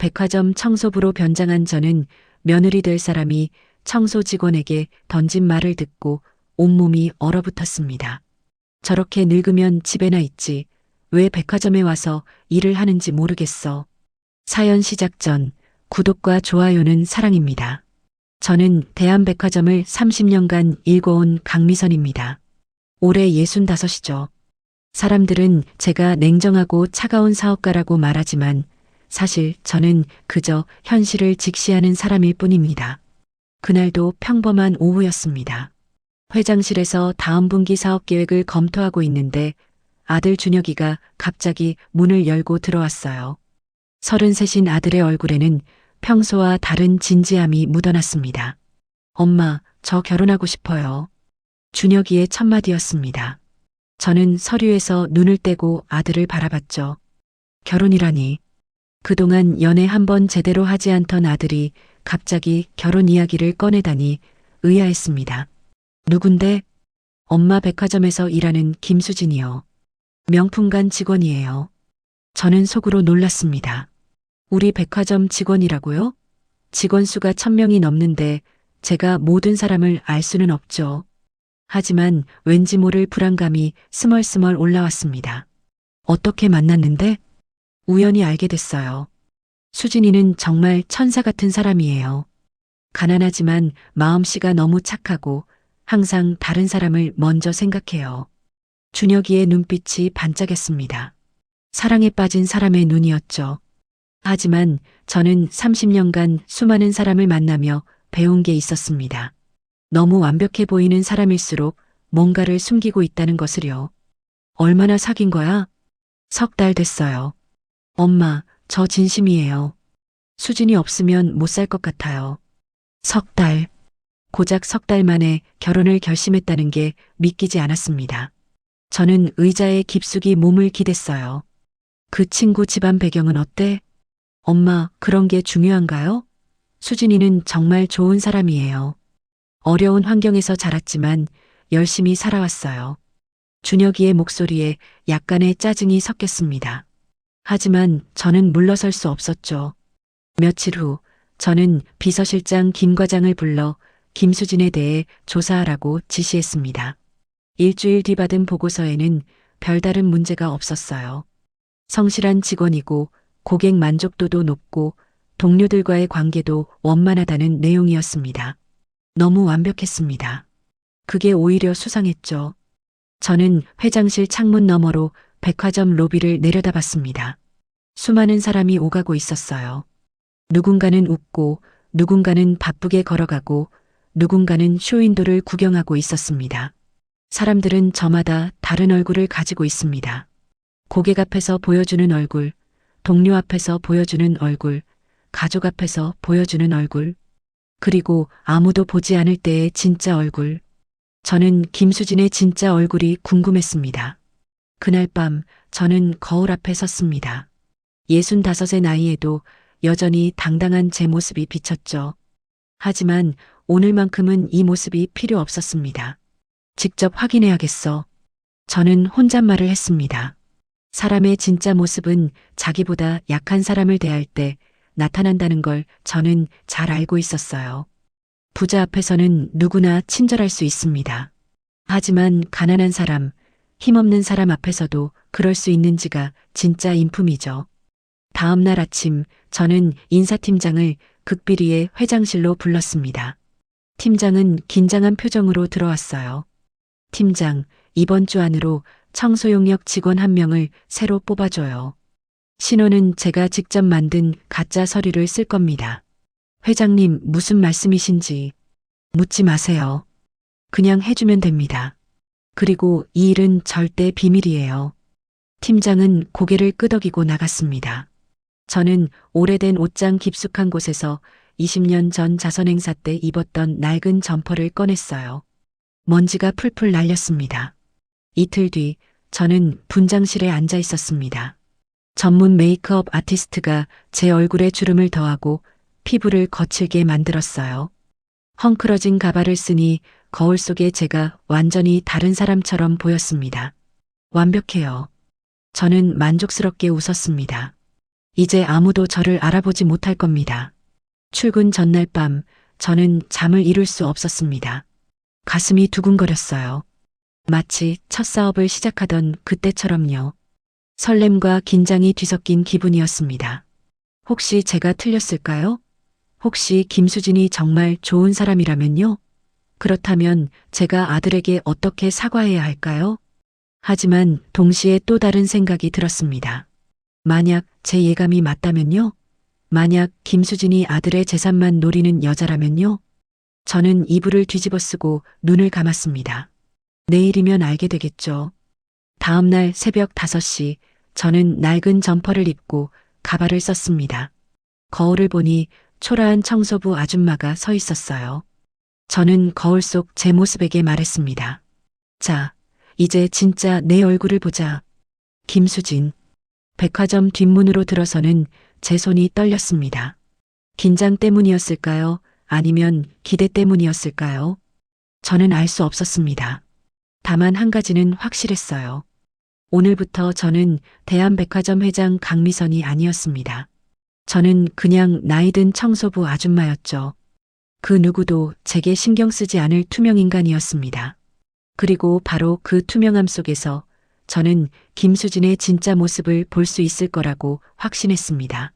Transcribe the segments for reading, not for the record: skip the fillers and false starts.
백화점 청소부로 변장한 저는 며느리 될 사람이 청소 직원에게 던진 말을 듣고 온몸이 얼어붙었습니다. 저렇게 늙으면 집에나 있지. 왜 백화점에 와서 일을 하는지 모르겠어. 사연 시작 전 구독과 좋아요는 사랑입니다. 저는 대한백화점을 30년간 일궈온 강미선입니다. 올해 65이죠. 사람들은 제가 냉정하고 차가운 사업가라고 말하지만 사실 저는 그저 현실을 직시하는 사람일 뿐입니다. 그날도 평범한 오후였습니다. 회장실에서 다음 분기 사업 계획을 검토하고 있는데 아들 준혁이가 갑자기 문을 열고 들어왔어요. 33인 아들의 얼굴에는 평소와 다른 진지함이 묻어났습니다. 엄마, 저 결혼하고 싶어요. 준혁이의 첫 마디였습니다. 저는 서류에서 눈을 떼고 아들을 바라봤죠. 결혼이라니. 그동안 연애 한 번 제대로 하지 않던 아들이 갑자기 결혼 이야기를 꺼내다니 의아했습니다. 누군데? 엄마 백화점에서 일하는 김수진이요. 명품관 직원이에요. 저는 속으로 놀랐습니다. 우리 백화점 직원이라고요? 직원 수가 1000명이 넘는데 제가 모든 사람을 알 수는 없죠. 하지만 왠지 모를 불안감이 스멀스멀 올라왔습니다. 어떻게 만났는데? 우연히 알게 됐어요. 수진이는 정말 천사 같은 사람이에요. 가난하지만 마음씨가 너무 착하고 항상 다른 사람을 먼저 생각해요. 준혁이의 눈빛이 반짝였습니다. 사랑에 빠진 사람의 눈이었죠. 하지만 저는 30년간 수많은 사람을 만나며 배운 게 있었습니다. 너무 완벽해 보이는 사람일수록 뭔가를 숨기고 있다는 것을요. 얼마나 사귄 거야? 3달 됐어요. 엄마, 저 진심이에요. 수진이 없으면 못 살 것 같아요. 3달. 고작 3달 만에 결혼을 결심했다는 게 믿기지 않았습니다. 저는 의자에 깊숙이 몸을 기댔어요. 그 친구 집안 배경은 어때? 엄마, 그런 게 중요한가요? 수진이는 정말 좋은 사람이에요. 어려운 환경에서 자랐지만 열심히 살아왔어요. 준혁이의 목소리에 약간의 짜증이 섞였습니다. 하지만 저는 물러설 수 없었죠. 며칠 후 저는 비서실장 김 과장을 불러 김수진에 대해 조사하라고 지시했습니다. 일주일 뒤 받은 보고서에는 별다른 문제가 없었어요. 성실한 직원이고 고객 만족도도 높고 동료들과의 관계도 원만하다는 내용이었습니다. 너무 완벽했습니다. 그게 오히려 수상했죠. 저는 회장실 창문 너머로 백화점 로비를 내려다봤습니다. 수많은 사람이 오가고 있었어요. 누군가는 웃고 누군가는 바쁘게 걸어가고 누군가는 쇼윈도를 구경하고 있었습니다. 사람들은 저마다 다른 얼굴을 가지고 있습니다. 고객 앞에서 보여주는 얼굴, 동료 앞에서 보여주는 얼굴, 가족 앞에서 보여주는 얼굴, 그리고 아무도 보지 않을 때의 진짜 얼굴. 저는 김수진의 진짜 얼굴이 궁금했습니다. 그날 밤 저는 거울 앞에 섰습니다. 65의 나이에도 여전히 당당한 제 모습이 비쳤죠. 하지만 오늘만큼은 이 모습이 필요 없었습니다. 직접 확인해야겠어. 저는 혼잣말을 했습니다. 사람의 진짜 모습은 자기보다 약한 사람을 대할 때 나타난다는 걸 저는 잘 알고 있었어요. 부자 앞에서는 누구나 친절할 수 있습니다. 하지만 가난한 사람, 힘없는 사람 앞에서도 그럴 수 있는지가 진짜 인품이죠. 다음 날 아침 저는 인사팀장을 극비리의 회장실로 불렀습니다. 팀장은 긴장한 표정으로 들어왔어요. 팀장, 이번 주 안으로 청소용역 직원 1명을 새로 뽑아줘요. 신호는 제가 직접 만든 가짜 서류를 쓸 겁니다. 회장님, 무슨 말씀이신지 묻지 마세요. 그냥 해주면 됩니다. 그리고 이 일은 절대 비밀이에요. 팀장은 고개를 끄덕이고 나갔습니다. 저는 오래된 옷장 깊숙한 곳에서 20년 전 자선행사 때 입었던 낡은 점퍼를 꺼냈어요. 먼지가 풀풀 날렸습니다. 이틀 뒤 저는 분장실에 앉아 있었습니다. 전문 메이크업 아티스트가 제 얼굴에 주름을 더하고 피부를 거칠게 만들었어요. 헝클어진 가발을 쓰니 거울 속에 제가 완전히 다른 사람처럼 보였습니다. 완벽해요. 저는 만족스럽게 웃었습니다. 이제 아무도 저를 알아보지 못할 겁니다. 출근 전날 밤 저는 잠을 이룰 수 없었습니다. 가슴이 두근거렸어요. 마치 첫 사업을 시작하던 그때처럼요. 설렘과 긴장이 뒤섞인 기분이었습니다. 혹시 제가 틀렸을까요? 혹시 김수진이 정말 좋은 사람이라면요? 그렇다면 제가 아들에게 어떻게 사과해야 할까요? 하지만 동시에 또 다른 생각이 들었습니다. 만약 제 예감이 맞다면요? 만약 김수진이 아들의 재산만 노리는 여자라면요? 저는 이불을 뒤집어 쓰고 눈을 감았습니다. 내일이면 알게 되겠죠. 다음 날 새벽 5시 저는 낡은 점퍼를 입고 가발을 썼습니다. 거울을 보니 초라한 청소부 아줌마가 서 있었어요. 저는 거울 속 제 모습에게 말했습니다. 자, 이제 진짜 내 얼굴을 보자. 김수진. 백화점 뒷문으로 들어서는 제 손이 떨렸습니다. 긴장 때문이었을까요? 아니면 기대 때문이었을까요? 저는 알 수 없었습니다. 다만 한 가지는 확실했어요. 오늘부터 저는 대한백화점 회장 강미선이 아니었습니다. 저는 그냥 나이든 청소부 아줌마였죠. 그 누구도 제게 신경 쓰지 않을 투명 인간이었습니다. 그리고 바로 그 투명함 속에서 저는 김수진의 진짜 모습을 볼 수 있을 거라고 확신했습니다.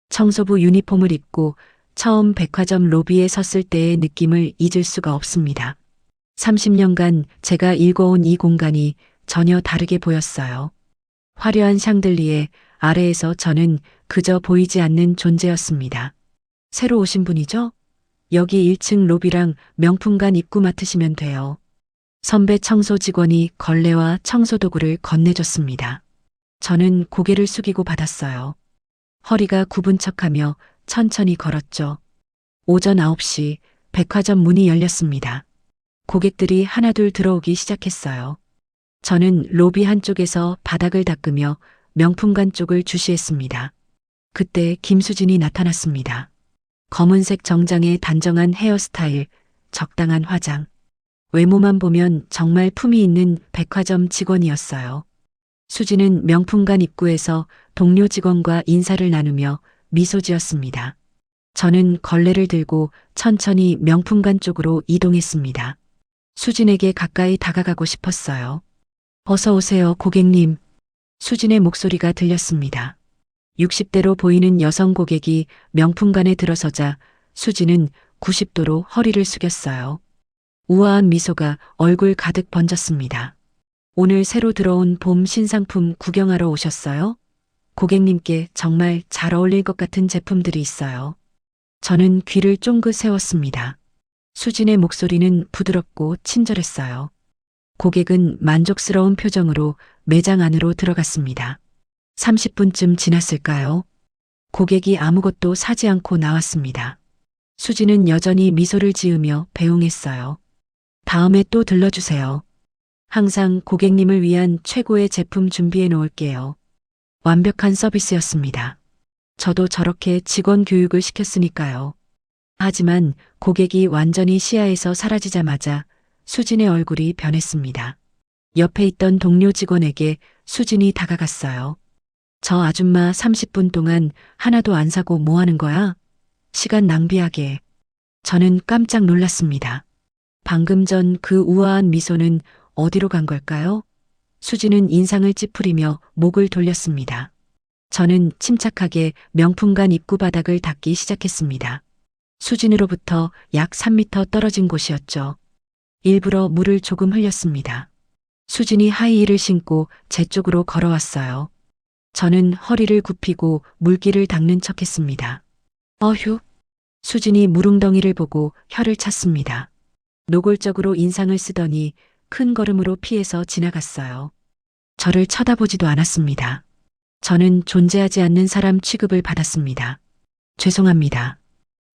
청소부 유니폼을 입고 처음 백화점 로비에 섰을 때의 느낌을 잊을 수가 없습니다. 30년간 제가 읽어온 이 공간이 전혀 다르게 보였어요. 화려한 샹들리에 아래에서 저는 그저 보이지 않는 존재였습니다. 새로 오신 분이죠? 여기 1층 로비랑 명품관 입구 맡으시면 돼요. 선배 청소 직원이 걸레와 청소도구를 건네줬습니다. 저는 고개를 숙이고 받았어요. 허리가 굽은 척하며 천천히 걸었죠. 오전 9시 백화점 문이 열렸습니다. 고객들이 하나둘 들어오기 시작했어요. 저는 로비 한쪽에서 바닥을 닦으며 명품관 쪽을 주시했습니다. 그때 김수진이 나타났습니다. 검은색 정장에 단정한 헤어스타일, 적당한 화장. 외모만 보면 정말 품이 있는 백화점 직원이었어요. 수진은 명품관 입구에서 동료 직원과 인사를 나누며 미소 지었습니다. 저는 걸레를 들고 천천히 명품관 쪽으로 이동했습니다. 수진에게 가까이 다가가고 싶었어요. 어서 오세요, 고객님. 수진의 목소리가 들렸습니다. 60대로 보이는 여성 고객이 명품관에 들어서자 수진은 90도로 허리를 숙였어요. 우아한 미소가 얼굴 가득 번졌습니다. 오늘 새로 들어온 봄 신상품 구경하러 오셨어요? 고객님께 정말 잘 어울릴 것 같은 제품들이 있어요. 저는 귀를 쫑긋 세웠습니다. 수진의 목소리는 부드럽고 친절했어요. 고객은 만족스러운 표정으로 매장 안으로 들어갔습니다. 30분쯤 지났을까요? 고객이 아무것도 사지 않고 나왔습니다. 수진은 여전히 미소를 지으며 배웅했어요. 다음에 또 들러주세요. 항상 고객님을 위한 최고의 제품 준비해 놓을게요. 완벽한 서비스였습니다. 저도 저렇게 직원 교육을 시켰으니까요. 하지만 고객이 완전히 시야에서 사라지자마자 수진의 얼굴이 변했습니다. 옆에 있던 동료 직원에게 수진이 다가갔어요. 저 아줌마 30분 동안 하나도 안 사고 뭐 하는 거야? 시간 낭비하게. 저는 깜짝 놀랐습니다. 방금 전 그 우아한 미소는 어디로 간 걸까요? 수진은 인상을 찌푸리며 목을 돌렸습니다. 저는 침착하게 명품관 입구 바닥을 닦기 시작했습니다. 수진으로부터 약 3m 떨어진 곳이었죠. 일부러 물을 조금 흘렸습니다. 수진이 하이힐을 신고 제 쪽으로 걸어왔어요. 저는 허리를 굽히고 물기를 닦는 척했습니다. 어휴. 수진이 물웅덩이를 보고 혀를 찼습니다. 노골적으로 인상을 쓰더니 큰 걸음으로 피해서 지나갔어요. 저를 쳐다보지도 않았습니다. 저는 존재하지 않는 사람 취급을 받았습니다. 죄송합니다.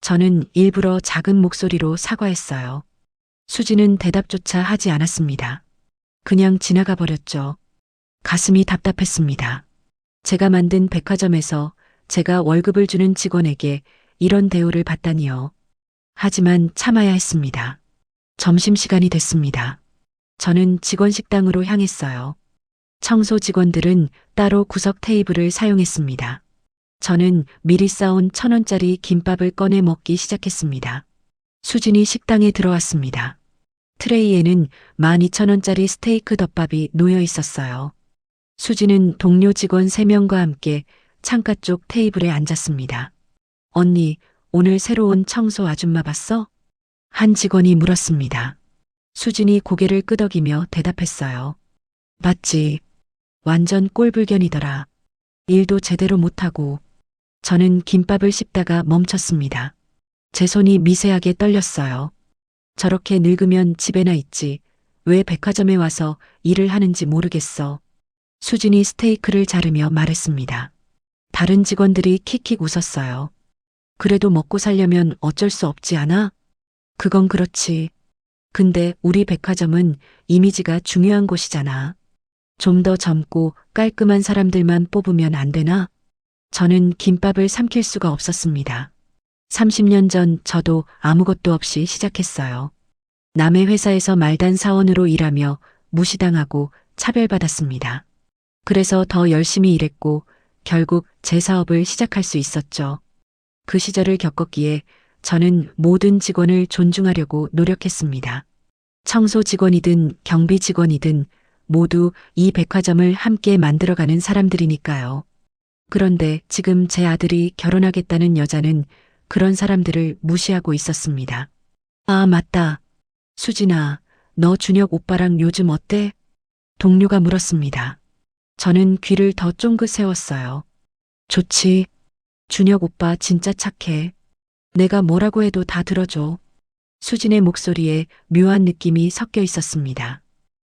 저는 일부러 작은 목소리로 사과했어요. 수지는 대답조차 하지 않았습니다. 그냥 지나가 버렸죠. 가슴이 답답했습니다. 제가 만든 백화점에서 제가 월급을 주는 직원에게 이런 대우를 받다니요. 하지만 참아야 했습니다. 점심시간이 됐습니다. 저는 직원 식당으로 향했어요. 청소 직원들은 따로 구석 테이블을 사용했습니다. 저는 미리 싸온 1,000원짜리 김밥을 꺼내 먹기 시작했습니다. 수진이 식당에 들어왔습니다. 트레이에는 12,000원짜리 스테이크 덮밥이 놓여 있었어요. 수진은 동료 직원 3명과 함께 창가 쪽 테이블에 앉았습니다. 언니, 오늘 새로 온 청소 아줌마 봤어? 한 직원이 물었습니다. 수진이 고개를 끄덕이며 대답했어요. 봤지. 완전 꼴불견이더라. 일도 제대로 못하고. 저는 김밥을 씹다가 멈췄습니다. 제 손이 미세하게 떨렸어요. 저렇게 늙으면 집에나 있지. 왜 백화점에 와서 일을 하는지 모르겠어. 수진이 스테이크를 자르며 말했습니다. 다른 직원들이 킥킥 웃었어요. 그래도 먹고 살려면 어쩔 수 없지 않아? 그건 그렇지. 근데 우리 백화점은 이미지가 중요한 곳이잖아. 좀 더 젊고 깔끔한 사람들만 뽑으면 안 되나? 저는 김밥을 삼킬 수가 없었습니다. 30년 전 저도 아무것도 없이 시작했어요. 남의 회사에서 말단 사원으로 일하며 무시당하고 차별받았습니다. 그래서 더 열심히 일했고 결국 제 사업을 시작할 수 있었죠. 그 시절을 겪었기에 저는 모든 직원을 존중하려고 노력했습니다. 청소 직원이든 경비 직원이든 모두 이 백화점을 함께 만들어가는 사람들이니까요. 그런데 지금 제 아들이 결혼하겠다는 여자는 그런 사람들을 무시하고 있었습니다. 아, 맞다. 수진아, 너 준혁 오빠랑 요즘 어때? 동료가 물었습니다. 저는 귀를 더 쫑긋 세웠어요. 좋지. 준혁 오빠 진짜 착해. 내가 뭐라고 해도 다 들어줘. 수진의 목소리에 묘한 느낌이 섞여 있었습니다.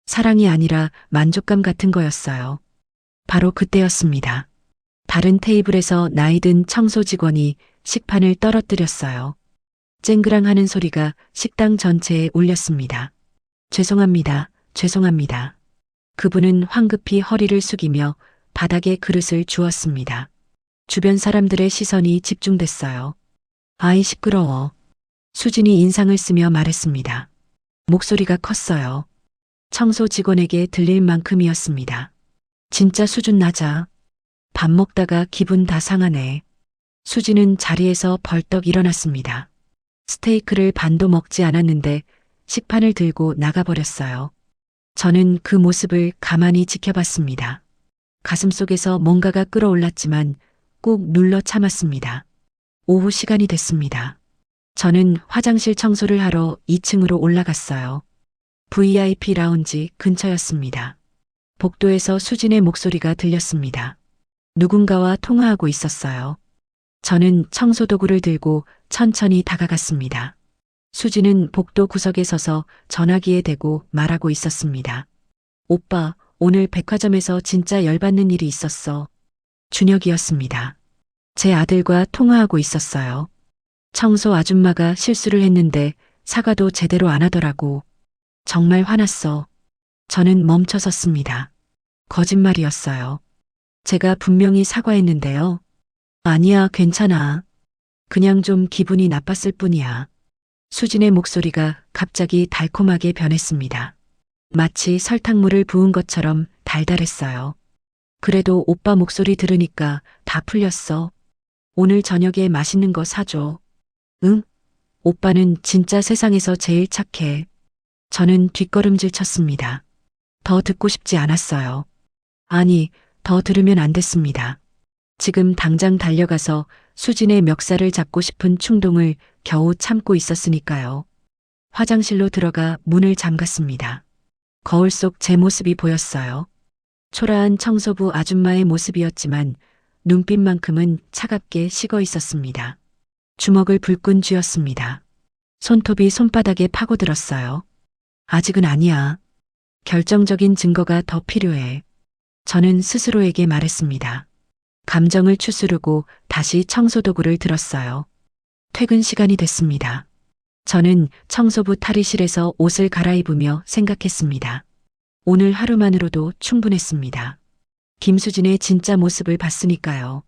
사랑이 아니라 만족감 같은 거였어요. 바로 그때였습니다. 다른 테이블에서 나이든 청소 직원이 식판을 떨어뜨렸어요. 쨍그랑 하는 소리가 식당 전체에 울렸습니다. 죄송합니다. 죄송합니다. 그분은 황급히 허리를 숙이며 바닥에 그릇을 주었습니다. 주변 사람들의 시선이 집중됐어요. 아이 시끄러워. 수진이 인상을 쓰며 말했습니다. 목소리가 컸어요. 청소 직원에게 들릴 만큼이었습니다. 진짜 수준 낮아. 밥 먹다가 기분 다 상하네. 수진은 자리에서 벌떡 일어났습니다. 스테이크를 반도 먹지 않았는데 식판을 들고 나가버렸어요. 저는 그 모습을 가만히 지켜봤습니다. 가슴속에서 뭔가가 끌어올랐지만 꾹 눌러 참았습니다. 오후 시간이 됐습니다. 저는 화장실 청소를 하러 2층으로 올라갔어요. VIP 라운지 근처였습니다. 복도에서 수진의 목소리가 들렸습니다. 누군가와 통화하고 있었어요. 저는 청소도구를 들고 천천히 다가갔습니다. 수진은 복도 구석에 서서 전화기에 대고 말하고 있었습니다. 오빠, 오늘 백화점에서 진짜 열받는 일이 있었어. 준혁이었습니다. 제 아들과 통화하고 있었어요. 청소 아줌마가 실수를 했는데 사과도 제대로 안 하더라고. 정말 화났어. 저는 멈춰 섰습니다. 거짓말이었어요. 제가 분명히 사과했는데요. 아니야, 괜찮아. 그냥 좀 기분이 나빴을 뿐이야. 수진의 목소리가 갑자기 달콤하게 변했습니다. 마치 설탕물을 부은 것처럼 달달했어요. 그래도 오빠 목소리 들으니까 다 풀렸어. 오늘 저녁에 맛있는 거 사줘. 응? 오빠는 진짜 세상에서 제일 착해. 저는 뒷걸음질 쳤습니다. 더 듣고 싶지 않았어요. 아니, 더 들으면 안 됐습니다. 지금 당장 달려가서 수진의 멱살을 잡고 싶은 충동을 겨우 참고 있었으니까요. 화장실로 들어가 문을 잠갔습니다. 거울 속 제 모습이 보였어요. 초라한 청소부 아줌마의 모습이었지만 눈빛만큼은 차갑게 식어 있었습니다. 주먹을 불끈 쥐었습니다. 손톱이 손바닥에 파고들었어요. 아직은 아니야. 결정적인 증거가 더 필요해. 저는 스스로에게 말했습니다. 감정을 추스르고 다시 청소도구를 들었어요. 퇴근 시간이 됐습니다. 저는 청소부 탈의실에서 옷을 갈아입으며 생각했습니다. 오늘 하루만으로도 충분했습니다. 김수진의 진짜 모습을 봤으니까요.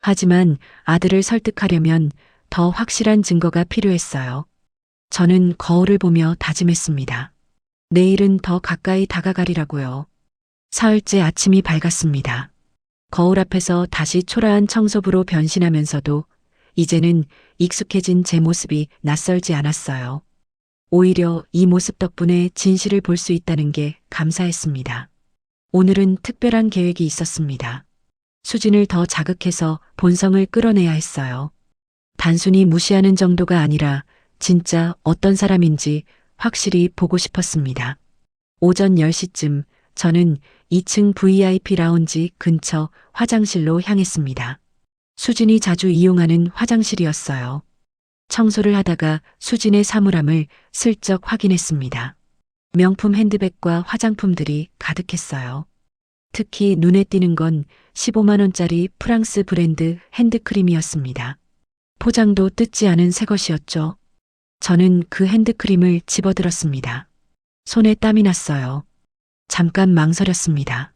하지만 아들을 설득하려면 더 확실한 증거가 필요했어요. 저는 거울을 보며 다짐했습니다. 내일은 더 가까이 다가가리라고요. 사흘째 아침이 밝았습니다. 거울 앞에서 다시 초라한 청소부로 변신하면서도 이제는 익숙해진 제 모습이 낯설지 않았어요. 오히려 이 모습 덕분에 진실을 볼 수 있다는 게 감사했습니다. 오늘은 특별한 계획이 있었습니다. 수진을 더 자극해서 본성을 끌어내야 했어요. 단순히 무시하는 정도가 아니라 진짜 어떤 사람인지 확실히 보고 싶었습니다. 오전 10시쯤 저는 2층 VIP 라운지 근처 화장실로 향했습니다. 수진이 자주 이용하는 화장실이었어요. 청소를 하다가 수진의 사물함을 슬쩍 확인했습니다. 명품 핸드백과 화장품들이 가득했어요. 특히 눈에 띄는 건 15만 원짜리 프랑스 브랜드 핸드크림이었습니다. 포장도 뜯지 않은 새 것이었죠. 저는 그 핸드크림을 집어들었습니다. 손에 땀이 났어요. 잠깐 망설였습니다.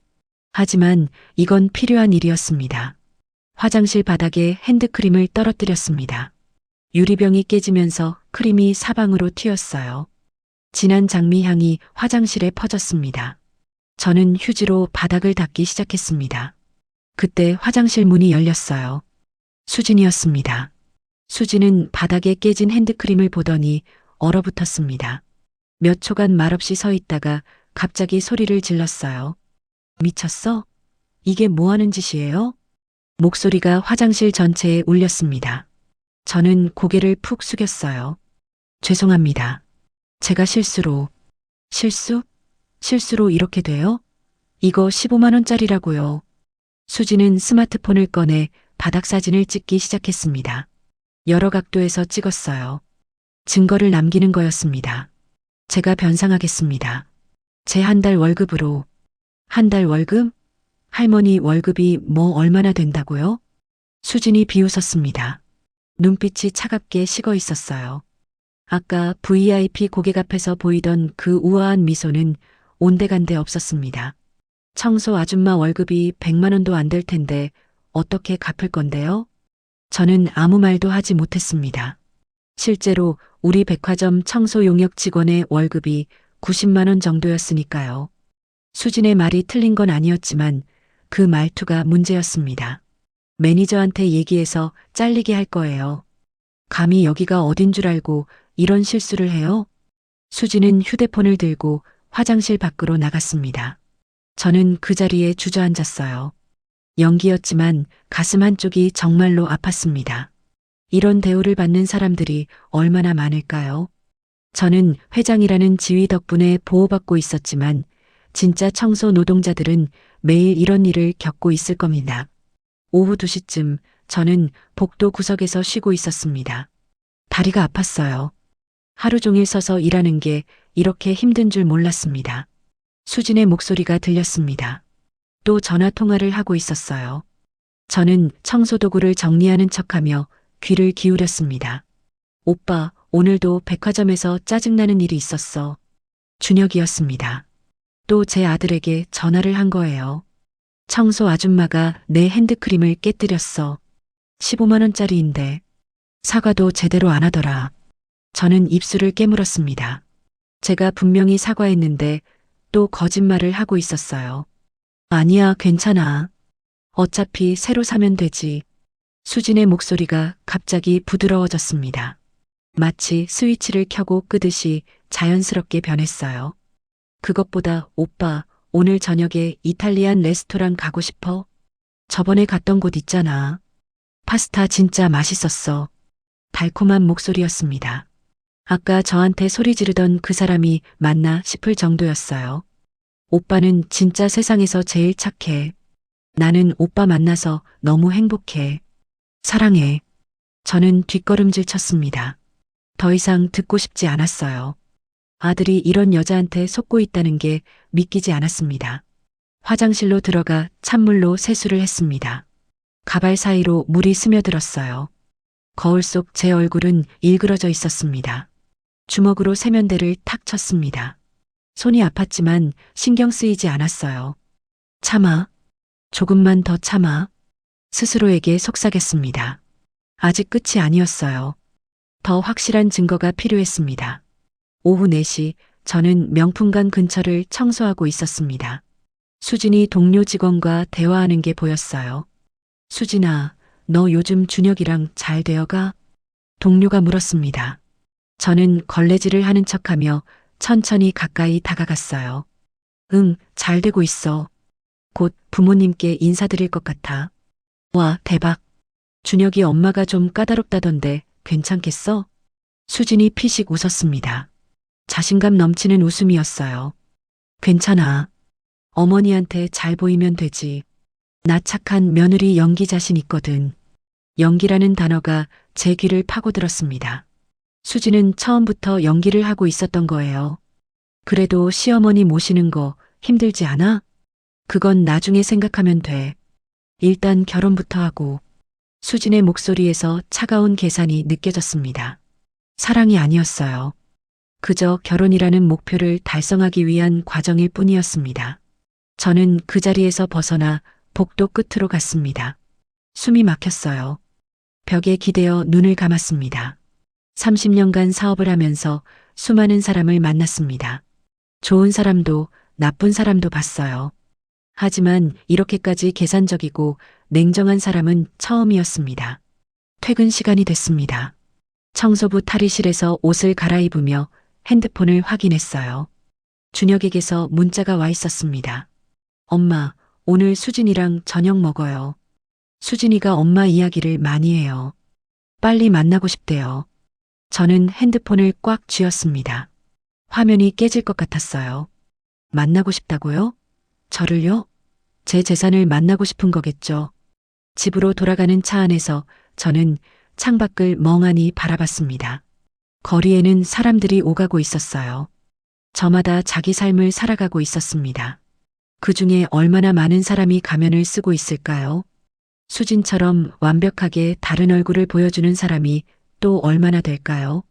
하지만 이건 필요한 일이었습니다. 화장실 바닥에 핸드크림을 떨어뜨렸습니다. 유리병이 깨지면서 크림이 사방으로 튀었어요. 진한 장미 향이 화장실에 퍼졌습니다. 저는 휴지로 바닥을 닦기 시작했습니다. 그때 화장실 문이 열렸어요. 수진이었습니다. 수진은 바닥에 깨진 핸드크림을 보더니 얼어붙었습니다. 몇 초간 말없이 서 있다가 갑자기 소리를 질렀어요. 미쳤어? 이게 뭐 하는 짓이에요? 목소리가 화장실 전체에 울렸습니다. 저는 고개를 푹 숙였어요. 죄송합니다. 제가 실수로. 실수로 이렇게 돼요? 이거 15만 원짜리라고요. 수지는 스마트폰을 꺼내 바닥 사진을 찍기 시작했습니다. 여러 각도에서 찍었어요. 증거를 남기는 거였습니다. 제가 변상하겠습니다. 제 한 달 월급으로. 한 달 월급? 할머니 월급이 뭐 얼마나 된다고요? 수진이 비웃었습니다. 눈빛이 차갑게 식어 있었어요. 아까 VIP 고객 앞에서 보이던 그 우아한 미소는 온데간데 없었습니다. 청소 아줌마 월급이 100만 원도 안 될 텐데 어떻게 갚을 건데요? 저는 아무 말도 하지 못했습니다. 실제로 우리 백화점 청소 용역 직원의 월급이 90만 원 정도였으니까요. 수진의 말이 틀린 건 아니었지만 그 말투가 문제였습니다. 매니저한테 얘기해서 잘리게 할 거예요. 감히 여기가 어딘 줄 알고 이런 실수를 해요? 수진은 휴대폰을 들고 화장실 밖으로 나갔습니다. 저는 그 자리에 주저앉았어요. 연기였지만 가슴 한쪽이 정말로 아팠습니다. 이런 대우를 받는 사람들이 얼마나 많을까요? 저는 회장이라는 지위 덕분에 보호받고 있었지만 진짜 청소 노동자들은 매일 이런 일을 겪고 있을 겁니다. 오후 2시쯤 저는 복도 구석에서 쉬고 있었습니다. 다리가 아팠어요. 하루 종일 서서 일하는 게 이렇게 힘든 줄 몰랐습니다. 수진의 목소리가 들렸습니다. 또 전화 통화를 하고 있었어요. 저는 청소도구를 정리하는 척하며 귀를 기울였습니다. 오빠, 오늘도 백화점에서 짜증나는 일이 있었어. 준혁이었습니다. 또 제 아들에게 전화를 한 거예요. 청소 아줌마가 내 핸드크림을 깨뜨렸어. 15만 원짜리인데 사과도 제대로 안 하더라. 저는 입술을 깨물었습니다. 제가 분명히 사과했는데 또 거짓말을 하고 있었어요. 아니야, 괜찮아. 어차피 새로 사면 되지. 수진의 목소리가 갑자기 부드러워졌습니다. 마치 스위치를 켜고 끄듯이 자연스럽게 변했어요. 그것보다 오빠, 오늘 저녁에 이탈리안 레스토랑 가고 싶어? 저번에 갔던 곳 있잖아. 파스타 진짜 맛있었어. 달콤한 목소리였습니다. 아까 저한테 소리 지르던 그 사람이 맞나 싶을 정도였어요. 오빠는 진짜 세상에서 제일 착해. 나는 오빠 만나서 너무 행복해. 사랑해. 저는 뒷걸음질 쳤습니다. 더 이상 듣고 싶지 않았어요. 아들이 이런 여자한테 속고 있다는 게 믿기지 않았습니다. 화장실로 들어가 찬물로 세수를 했습니다. 가발 사이로 물이 스며들었어요. 거울 속 제 얼굴은 일그러져 있었습니다. 주먹으로 세면대를 탁 쳤습니다. 손이 아팠지만 신경 쓰이지 않았어요. 참아. 조금만 더 참아. 스스로에게 속삭였습니다. 아직 끝이 아니었어요. 더 확실한 증거가 필요했습니다. 오후 4시 저는 명품관 근처를 청소하고 있었습니다. 수진이 동료 직원과 대화하는 게 보였어요. 수진아, 너 요즘 준혁이랑 잘 되어가? 동료가 물었습니다. 저는 걸레질을 하는 척하며 천천히 가까이 다가갔어요. 응, 잘 되고 있어. 곧 부모님께 인사드릴 것 같아. 와, 대박. 준혁이 엄마가 좀 까다롭다던데 괜찮겠어? 수진이 피식 웃었습니다. 자신감 넘치는 웃음이었어요. 괜찮아. 어머니한테 잘 보이면 되지. 나 착한 며느리 연기 자신 있거든. 연기라는 단어가 제 귀를 파고들었습니다. 수지는 처음부터 연기를 하고 있었던 거예요. 그래도 시어머니 모시는 거 힘들지 않아? 그건 나중에 생각하면 돼. 일단 결혼부터 하고. 수진의 목소리에서 차가운 계산이 느껴졌습니다. 사랑이 아니었어요. 그저 결혼이라는 목표를 달성하기 위한 과정일 뿐이었습니다. 저는 그 자리에서 벗어나 복도 끝으로 갔습니다. 숨이 막혔어요. 벽에 기대어 눈을 감았습니다. 30년간 사업을 하면서 수많은 사람을 만났습니다. 좋은 사람도 나쁜 사람도 봤어요. 하지만 이렇게까지 계산적이고 냉정한 사람은 처음이었습니다. 퇴근 시간이 됐습니다. 청소부 탈의실에서 옷을 갈아입으며 핸드폰을 확인했어요. 준혁에게서 문자가 와 있었습니다. 엄마, 오늘 수진이랑 저녁 먹어요. 수진이가 엄마 이야기를 많이 해요. 빨리 만나고 싶대요. 저는 핸드폰을 꽉 쥐었습니다. 화면이 깨질 것 같았어요. 만나고 싶다고요? 저를요? 제 재산을 만나고 싶은 거겠죠. 집으로 돌아가는 차 안에서 저는 창밖을 멍하니 바라봤습니다. 거리에는 사람들이 오가고 있었어요. 저마다 자기 삶을 살아가고 있었습니다. 그 중에 얼마나 많은 사람이 가면을 쓰고 있을까요? 수진처럼 완벽하게 다른 얼굴을 보여주는 사람이 또 얼마나 될까요?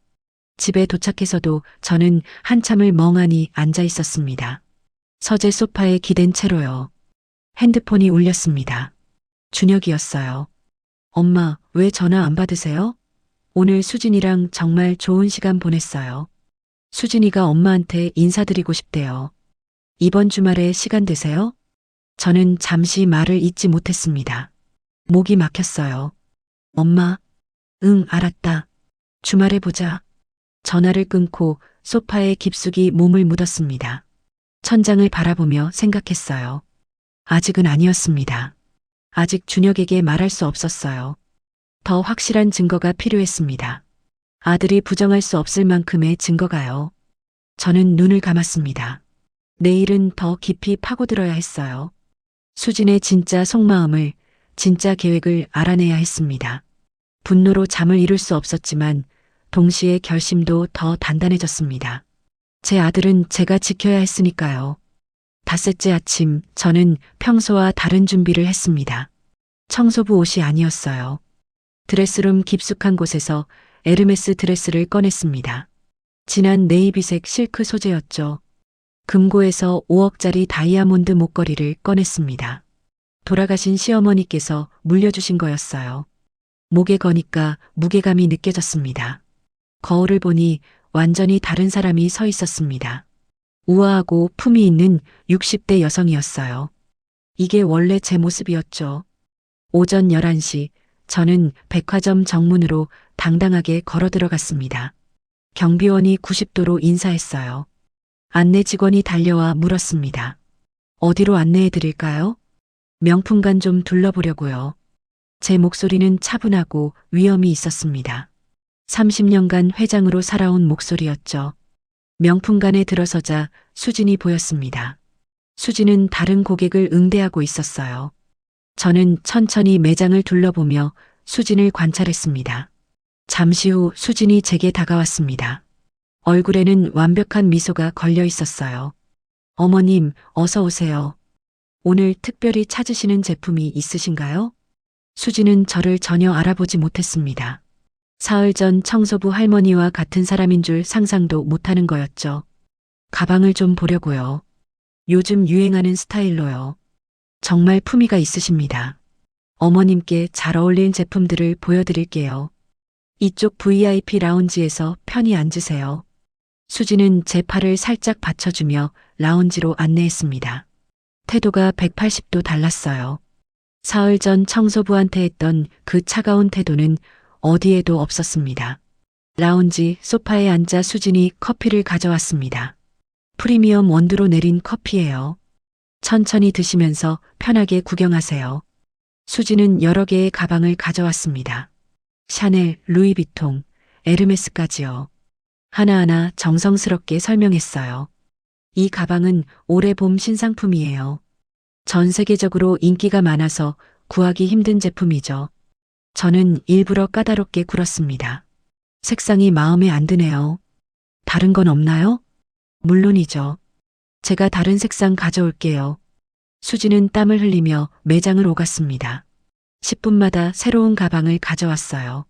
집에 도착해서도 저는 한참을 멍하니 앉아 있었습니다. 서재 소파에 기댄 채로요. 핸드폰이 울렸습니다. 준혁이었어요. 엄마, 왜 전화 안 받으세요? 오늘 수진이랑 정말 좋은 시간 보냈어요. 수진이가 엄마한테 인사드리고 싶대요. 이번 주말에 시간 되세요? 저는 잠시 말을 잇지 못했습니다. 목이 막혔어요. 엄마, 응, 알았다. 주말에 보자. 전화를 끊고 소파에 깊숙이 몸을 묻었습니다. 천장을 바라보며 생각했어요. 아직은 아니었습니다. 아직 준혁에게 말할 수 없었어요. 더 확실한 증거가 필요했습니다. 아들이 부정할 수 없을 만큼의 증거가요. 저는 눈을 감았습니다. 내일은 더 깊이 파고들어야 했어요. 수진의 진짜 속마음을, 진짜 계획을 알아내야 했습니다. 분노로 잠을 이룰 수 없었지만 동시에 결심도 더 단단해졌습니다. 제 아들은 제가 지켜야 했으니까요. 닷새째 아침 저는 평소와 다른 준비를 했습니다. 청소부 옷이 아니었어요. 드레스룸 깊숙한 곳에서 에르메스 드레스를 꺼냈습니다. 진한 네이비색 실크 소재였죠. 금고에서 5억짜리 다이아몬드 목걸이를 꺼냈습니다. 돌아가신 시어머니께서 물려주신 거였어요. 목에 거니까 무게감이 느껴졌습니다. 거울을 보니 완전히 다른 사람이 서 있었습니다. 우아하고 품위 있는 60대 여성이었어요. 이게 원래 제 모습이었죠. 오전 11시 저는 백화점 정문으로 당당하게 걸어 들어갔습니다. 경비원이 90도로 인사했어요. 안내 직원이 달려와 물었습니다. 어디로 안내해 드릴까요? 명품관 좀 둘러보려고요. 제 목소리는 차분하고 위엄이 있었습니다. 30년간 회장으로 살아온 목소리였죠. 명품관에 들어서자 수진이 보였습니다. 수진은 다른 고객을 응대하고 있었어요. 저는 천천히 매장을 둘러보며 수진을 관찰했습니다. 잠시 후 수진이 제게 다가왔습니다. 얼굴에는 완벽한 미소가 걸려 있었어요. 어머님, 어서 오세요. 오늘 특별히 찾으시는 제품이 있으신가요? 수진은 저를 전혀 알아보지 못했습니다. 사흘 전 청소부 할머니와 같은 사람인 줄 상상도 못하는 거였죠. 가방을 좀 보려고요. 요즘 유행하는 스타일로요. 정말 품위가 있으십니다. 어머님께 잘 어울리는 제품들을 보여드릴게요. 이쪽 VIP 라운지에서 편히 앉으세요. 수진은 제 팔을 살짝 받쳐주며 라운지로 안내했습니다. 태도가 180도 달랐어요. 사흘 전 청소부한테 했던 그 차가운 태도는 어디에도 없었습니다. 라운지 소파에 앉아 수진이 커피를 가져왔습니다. 프리미엄 원두로 내린 커피예요. 천천히 드시면서 편하게 구경하세요. 수진은 여러 개의 가방을 가져왔습니다. 샤넬, 루이비통, 에르메스까지요. 하나하나 정성스럽게 설명했어요. 이 가방은 올해 봄 신상품이에요. 전 세계적으로 인기가 많아서 구하기 힘든 제품이죠. 저는 일부러 까다롭게 굴었습니다. 색상이 마음에 안 드네요. 다른 건 없나요? 물론이죠. 제가 다른 색상 가져올게요. 수지는 땀을 흘리며 매장을 오갔습니다. 10분마다 새로운 가방을 가져왔어요.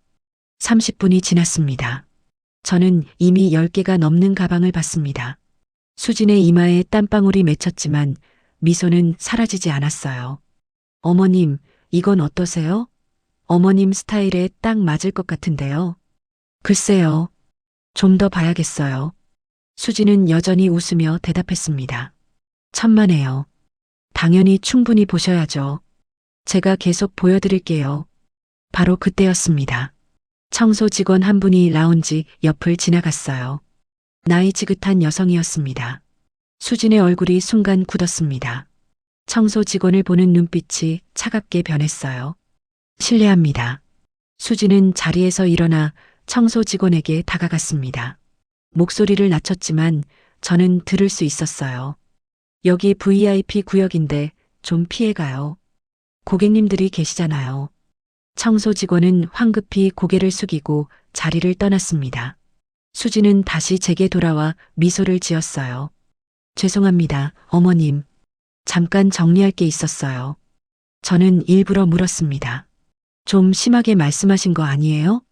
30분이 지났습니다. 저는 이미 10개가 넘는 가방을 봤습니다. 수진의 이마에 땀방울이 맺혔지만 미소는 사라지지 않았어요. 어머님, 이건 어떠세요? 어머님 스타일에 딱 맞을 것 같은데요. 글쎄요. 좀 더 봐야겠어요. 수지는 여전히 웃으며 대답했습니다. 천만에요. 당연히 충분히 보셔야죠. 제가 계속 보여드릴게요. 바로 그때였습니다. 청소 직원 한 분이 라운지 옆을 지나갔어요. 나이 지긋한 여성이었습니다. 수진의 얼굴이 순간 굳었습니다. 청소 직원을 보는 눈빛이 차갑게 변했어요. 실례합니다. 수진은 자리에서 일어나 청소 직원에게 다가갔습니다. 목소리를 낮췄지만 저는 들을 수 있었어요. 여기 VIP 구역인데 좀 피해가요. 고객님들이 계시잖아요. 청소 직원은 황급히 고개를 숙이고 자리를 떠났습니다. 수지는 다시 제게 돌아와 미소를 지었어요. 죄송합니다, 어머님. 잠깐 정리할 게 있었어요. 저는 일부러 물었습니다. 좀 심하게 말씀하신 거 아니에요?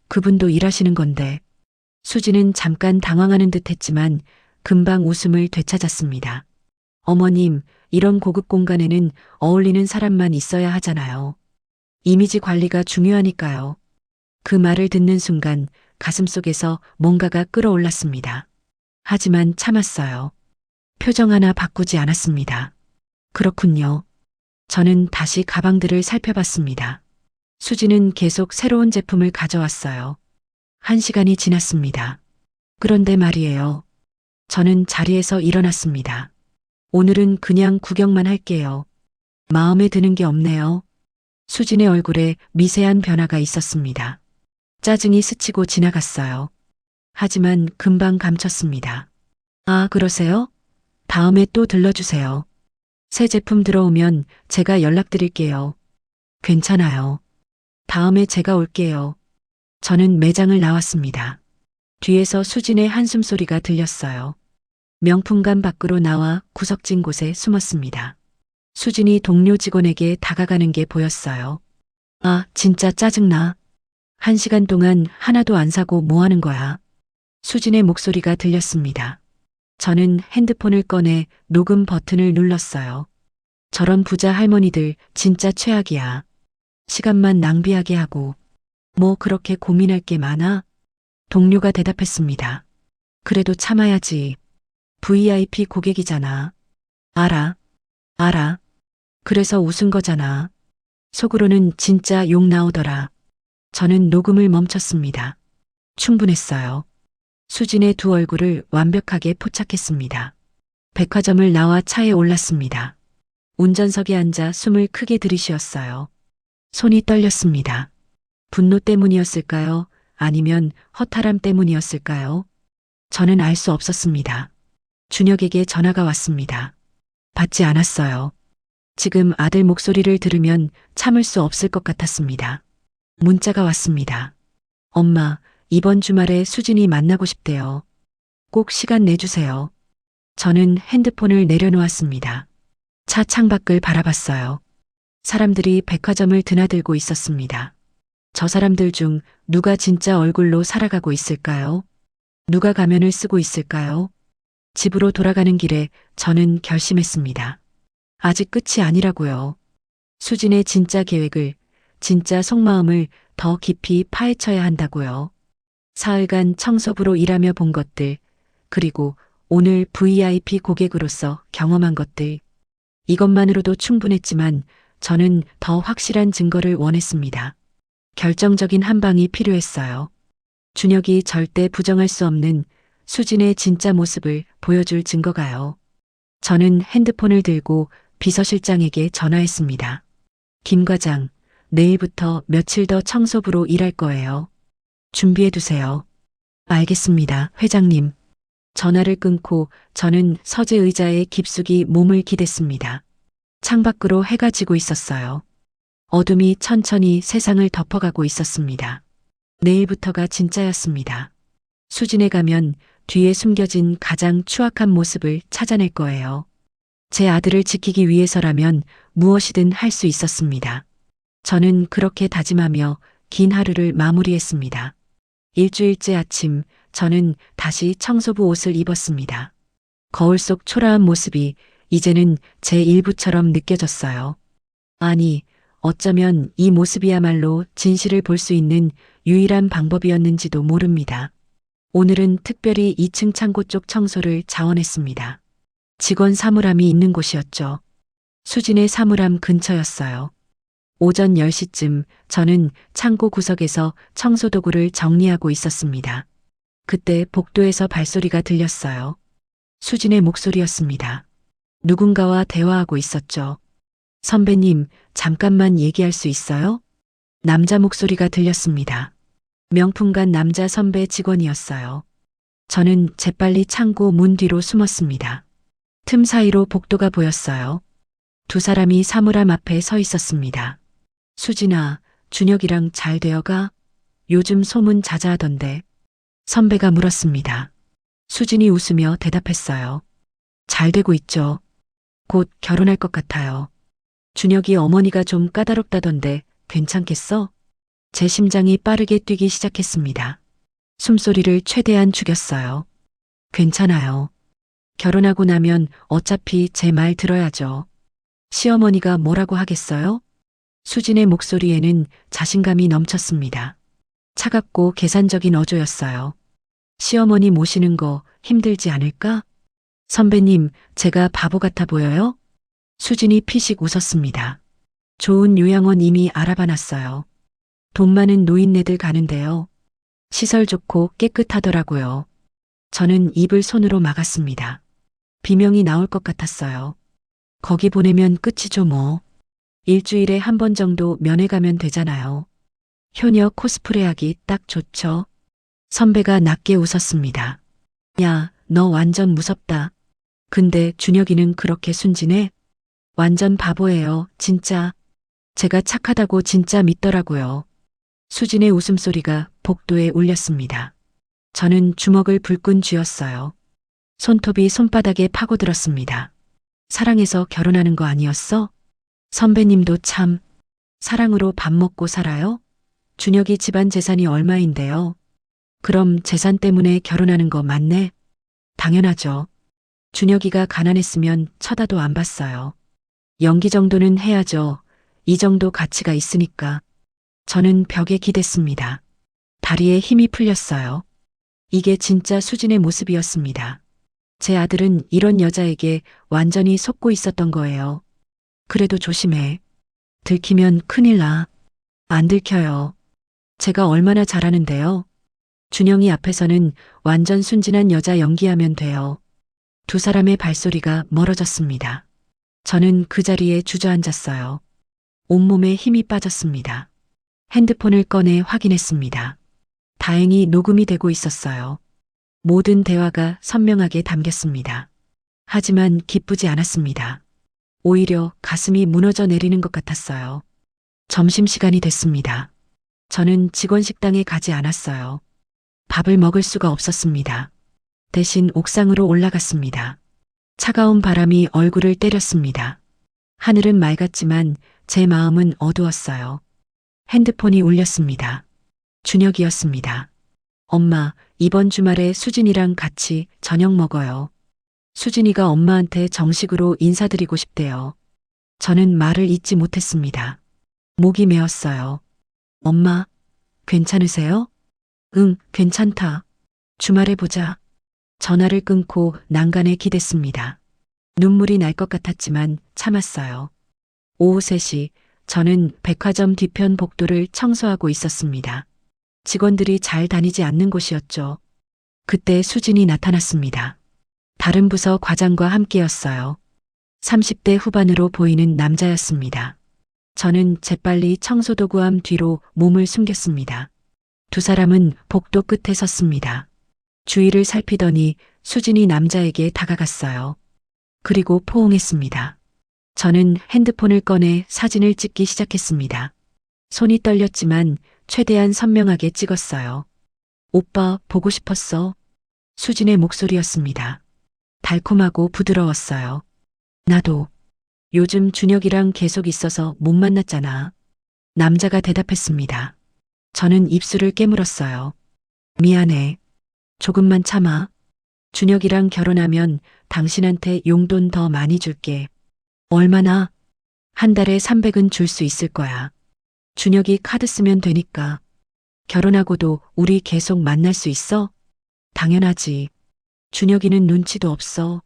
그분도 일하시는 건데. 수지는 잠깐 당황하는 듯 했지만 금방 웃음을 되찾았습니다. 어머님, 이런 고급 공간에는 어울리는 사람만 있어야 하잖아요. 이미지 관리가 중요하니까요. 그 말을 듣는 순간 가슴속에서 뭔가가 끌어올랐습니다. 하지만 참았어요. 표정 하나 바꾸지 않았습니다. 그렇군요. 저는 다시 가방들을 살펴봤습니다. 수지는 계속 새로운 제품을 가져왔어요. 1시간이 지났습니다. 그런데 말이에요. 저는 자리에서 일어났습니다. 오늘은 그냥 구경만 할게요. 마음에 드는 게 없네요. 수진의 얼굴에 미세한 변화가 있었습니다. 짜증이 스치고 지나갔어요. 하지만 금방 감췄습니다. 아, 그러세요? 다음에 또 들러주세요. 새 제품 들어오면 제가 연락드릴게요. 괜찮아요. 다음에 제가 올게요. 저는 매장을 나왔습니다. 뒤에서 수진의 한숨소리가 들렸어요. 명품관 밖으로 나와 구석진 곳에 숨었습니다. 수진이 동료 직원에게 다가가는 게 보였어요. 아, 진짜 짜증나. 1시간 동안 하나도 안 사고 뭐 하는 거야? 수진의 목소리가 들렸습니다. 저는 핸드폰을 꺼내 녹음 버튼을 눌렀어요. 저런 부자 할머니들 진짜 최악이야. 시간만 낭비하게 하고. 뭐 그렇게 고민할 게 많아? 동료가 대답했습니다. 그래도 참아야지. VIP 고객이잖아. 알아. 알아. 그래서 웃은 거잖아. 속으로는 진짜 욕 나오더라. 저는 녹음을 멈췄습니다. 충분했어요. 수진의 두 얼굴을 완벽하게 포착했습니다. 백화점을 나와 차에 올랐습니다. 운전석에 앉아 숨을 크게 들이쉬었어요. 손이 떨렸습니다. 분노 때문이었을까요? 아니면 허탈함 때문이었을까요? 저는 알 수 없었습니다. 준혁에게 전화가 왔습니다. 받지 않았어요. 지금 아들 목소리를 들으면 참을 수 없을 것 같았습니다. 문자가 왔습니다. 엄마, 이번 주말에 수진이 만나고 싶대요. 꼭 시간 내주세요. 저는 핸드폰을 내려놓았습니다. 차 창밖을 바라봤어요. 사람들이 백화점을 드나들고 있었습니다. 저 사람들 중 누가 진짜 얼굴로 살아가고 있을까요? 누가 가면을 쓰고 있을까요? 집으로 돌아가는 길에 저는 결심했습니다. 아직 끝이 아니라고요. 수진의 진짜 계획을, 진짜 속마음을 더 깊이 파헤쳐야 한다고요. 사흘간 청소부로 일하며 본 것들, 그리고 오늘 VIP 고객으로서 경험한 것들, 이것만으로도 충분했지만 저는 더 확실한 증거를 원했습니다. 결정적인 한 방이 필요했어요. 준혁이 절대 부정할 수 없는 수진의 진짜 모습을 보여줄 증거가요. 저는 핸드폰을 들고 비서실장에게 전화했습니다. 김 과장, 내일부터 며칠 더 청소부로 일할 거예요. 준비해 두세요. 알겠습니다, 회장님. 전화를 끊고 저는 서재 의자에 깊숙이 몸을 기댔습니다. 창밖으로 해가 지고 있었어요. 어둠이 천천히 세상을 덮어가고 있었습니다. 내일부터가 진짜였습니다. 수진에 가면 뒤에 숨겨진 가장 추악한 모습을 찾아낼 거예요. 제 아들을 지키기 위해서라면 무엇이든 할 수 있었습니다. 저는 그렇게 다짐하며 긴 하루를 마무리했습니다. 일주일째 아침, 저는 다시 청소부 옷을 입었습니다. 거울 속 초라한 모습이 이제는 제 일부처럼 느껴졌어요. 아니, 어쩌면 이 모습이야말로 진실을 볼 수 있는 유일한 방법이었는지도 모릅니다. 오늘은 특별히 2층 창고 쪽 청소를 자원했습니다. 직원 사물함이 있는 곳이었죠. 수진의 사물함 근처였어요. 오전 10시쯤 저는 창고 구석에서 청소 도구를 정리하고 있었습니다. 그때 복도에서 발소리가 들렸어요. 수진의 목소리였습니다. 누군가와 대화하고 있었죠. 선배님, 잠깐만 얘기할 수 있어요? 남자 목소리가 들렸습니다. 명품관 남자 선배 직원이었어요. 저는 재빨리 창고 문 뒤로 숨었습니다. 틈 사이로 복도가 보였어요. 두 사람이 사물함 앞에 서 있었습니다. 수진아, 준혁이랑 잘 되어가? 요즘 소문 자자하던데. 선배가 물었습니다. 수진이 웃으며 대답했어요. 잘 되고 있죠. 곧 결혼할 것 같아요. 준혁이 어머니가 좀 까다롭다던데 괜찮겠어? 제 심장이 빠르게 뛰기 시작했습니다. 숨소리를 최대한 죽였어요. 괜찮아요. 결혼하고 나면 어차피 제 말 들어야죠. 시어머니가 뭐라고 하겠어요? 수진의 목소리에는 자신감이 넘쳤습니다. 차갑고 계산적인 어조였어요. 시어머니 모시는 거 힘들지 않을까? 선배님, 제가 바보 같아 보여요? 수진이 피식 웃었습니다. 좋은 요양원 이미 알아봐 놨어요. 돈 많은 노인네들 가는데요. 시설 좋고 깨끗하더라고요. 저는 입을 손으로 막았습니다. 비명이 나올 것 같았어요. 거기 보내면 끝이죠 뭐. 일주일에 한 번 정도 면회 가면 되잖아요. 효녀 코스프레하기 딱 좋죠. 선배가 낮게 웃었습니다. 야, 너 완전 무섭다. 근데 준혁이는 그렇게 순진해? 완전 바보예요, 진짜. 제가 착하다고 진짜 믿더라고요. 수진의 웃음소리가 복도에 울렸습니다. 저는 주먹을 불끈 쥐었어요. 손톱이 손바닥에 파고들었습니다. 사랑해서 결혼하는 거 아니었어? 선배님도 참, 사랑으로 밥 먹고 살아요? 준혁이 집안 재산이 얼마인데요? 그럼 재산 때문에 결혼하는 거 맞네? 당연하죠. 준혁이가 가난했으면 쳐다도 안 봤어요. 연기 정도는 해야죠. 이 정도 가치가 있으니까. 저는 벽에 기댔습니다. 다리에 힘이 풀렸어요. 이게 진짜 수진의 모습이었습니다. 제 아들은 이런 여자에게 완전히 속고 있었던 거예요. 그래도 조심해. 들키면 큰일 나. 안 들켜요. 제가 얼마나 잘하는데요. 준영이 앞에서는 완전 순진한 여자 연기하면 돼요. 두 사람의 발소리가 멀어졌습니다. 저는 그 자리에 주저앉았어요. 온몸에 힘이 빠졌습니다. 핸드폰을 꺼내 확인했습니다. 다행히 녹음이 되고 있었어요. 모든 대화가 선명하게 담겼습니다. 하지만 기쁘지 않았습니다. 오히려 가슴이 무너져 내리는 것 같았어요. 점심시간이 됐습니다. 저는 직원 식당에 가지 않았어요. 밥을 먹을 수가 없었습니다. 대신 옥상으로 올라갔습니다. 차가운 바람이 얼굴을 때렸습니다. 하늘은 맑았지만 제 마음은 어두웠어요. 핸드폰이 울렸습니다. 준혁이었습니다. 엄마, 이번 주말에 수진이랑 같이 저녁 먹어요. 수진이가 엄마한테 정식으로 인사드리고 싶대요. 저는 말을 잇지 못했습니다. 목이 메었어요. 엄마, 괜찮으세요? 응, 괜찮다. 주말에 보자. 전화를 끊고 난간에 기댔습니다. 눈물이 날 것 같았지만 참았어요. 오후 3시 저는 백화점 뒤편 복도를 청소하고 있었습니다. 직원들이 잘 다니지 않는 곳이었죠. 그때 수진이 나타났습니다. 다른 부서 과장과 함께였어요. 30대 후반으로 보이는 남자였습니다. 저는 재빨리 청소도구함 뒤로 몸을 숨겼습니다. 두 사람은 복도 끝에 섰습니다. 주위를 살피더니 수진이 남자에게 다가갔어요. 그리고 포옹했습니다. 저는 핸드폰을 꺼내 사진을 찍기 시작했습니다. 손이 떨렸지만 최대한 선명하게 찍었어요. 오빠 보고 싶었어. 수진의 목소리였습니다. 달콤하고 부드러웠어요. 나도. 요즘 준혁이랑 계속 있어서 못 만났잖아. 남자가 대답했습니다. 저는 입술을 깨물었어요. 미안해. 조금만 참아. 준혁이랑 결혼하면 당신한테 용돈 더 많이 줄게. 얼마나? 한 달에 300은 줄 수 있을 거야. 준혁이 카드 쓰면 되니까. 결혼하고도 우리 계속 만날 수 있어? 당연하지. 준혁이는 눈치도 없어.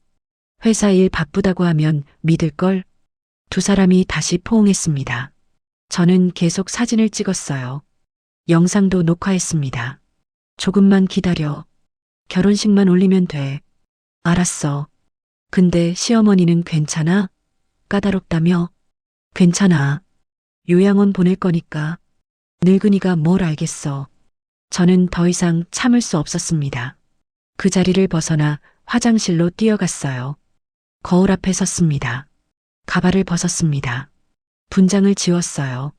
회사 일 바쁘다고 하면 믿을걸? 두 사람이 다시 포옹했습니다. 저는 계속 사진을 찍었어요. 영상도 녹화했습니다. 조금만 기다려. 결혼식만 올리면 돼. 알았어. 근데 시어머니는 괜찮아? 까다롭다며? 괜찮아. 요양원 보낼 거니까. 늙은이가 뭘 알겠어. 저는 더 이상 참을 수 없었습니다. 그 자리를 벗어나 화장실로 뛰어갔어요. 거울 앞에 섰습니다. 가발을 벗었습니다. 분장을 지웠어요.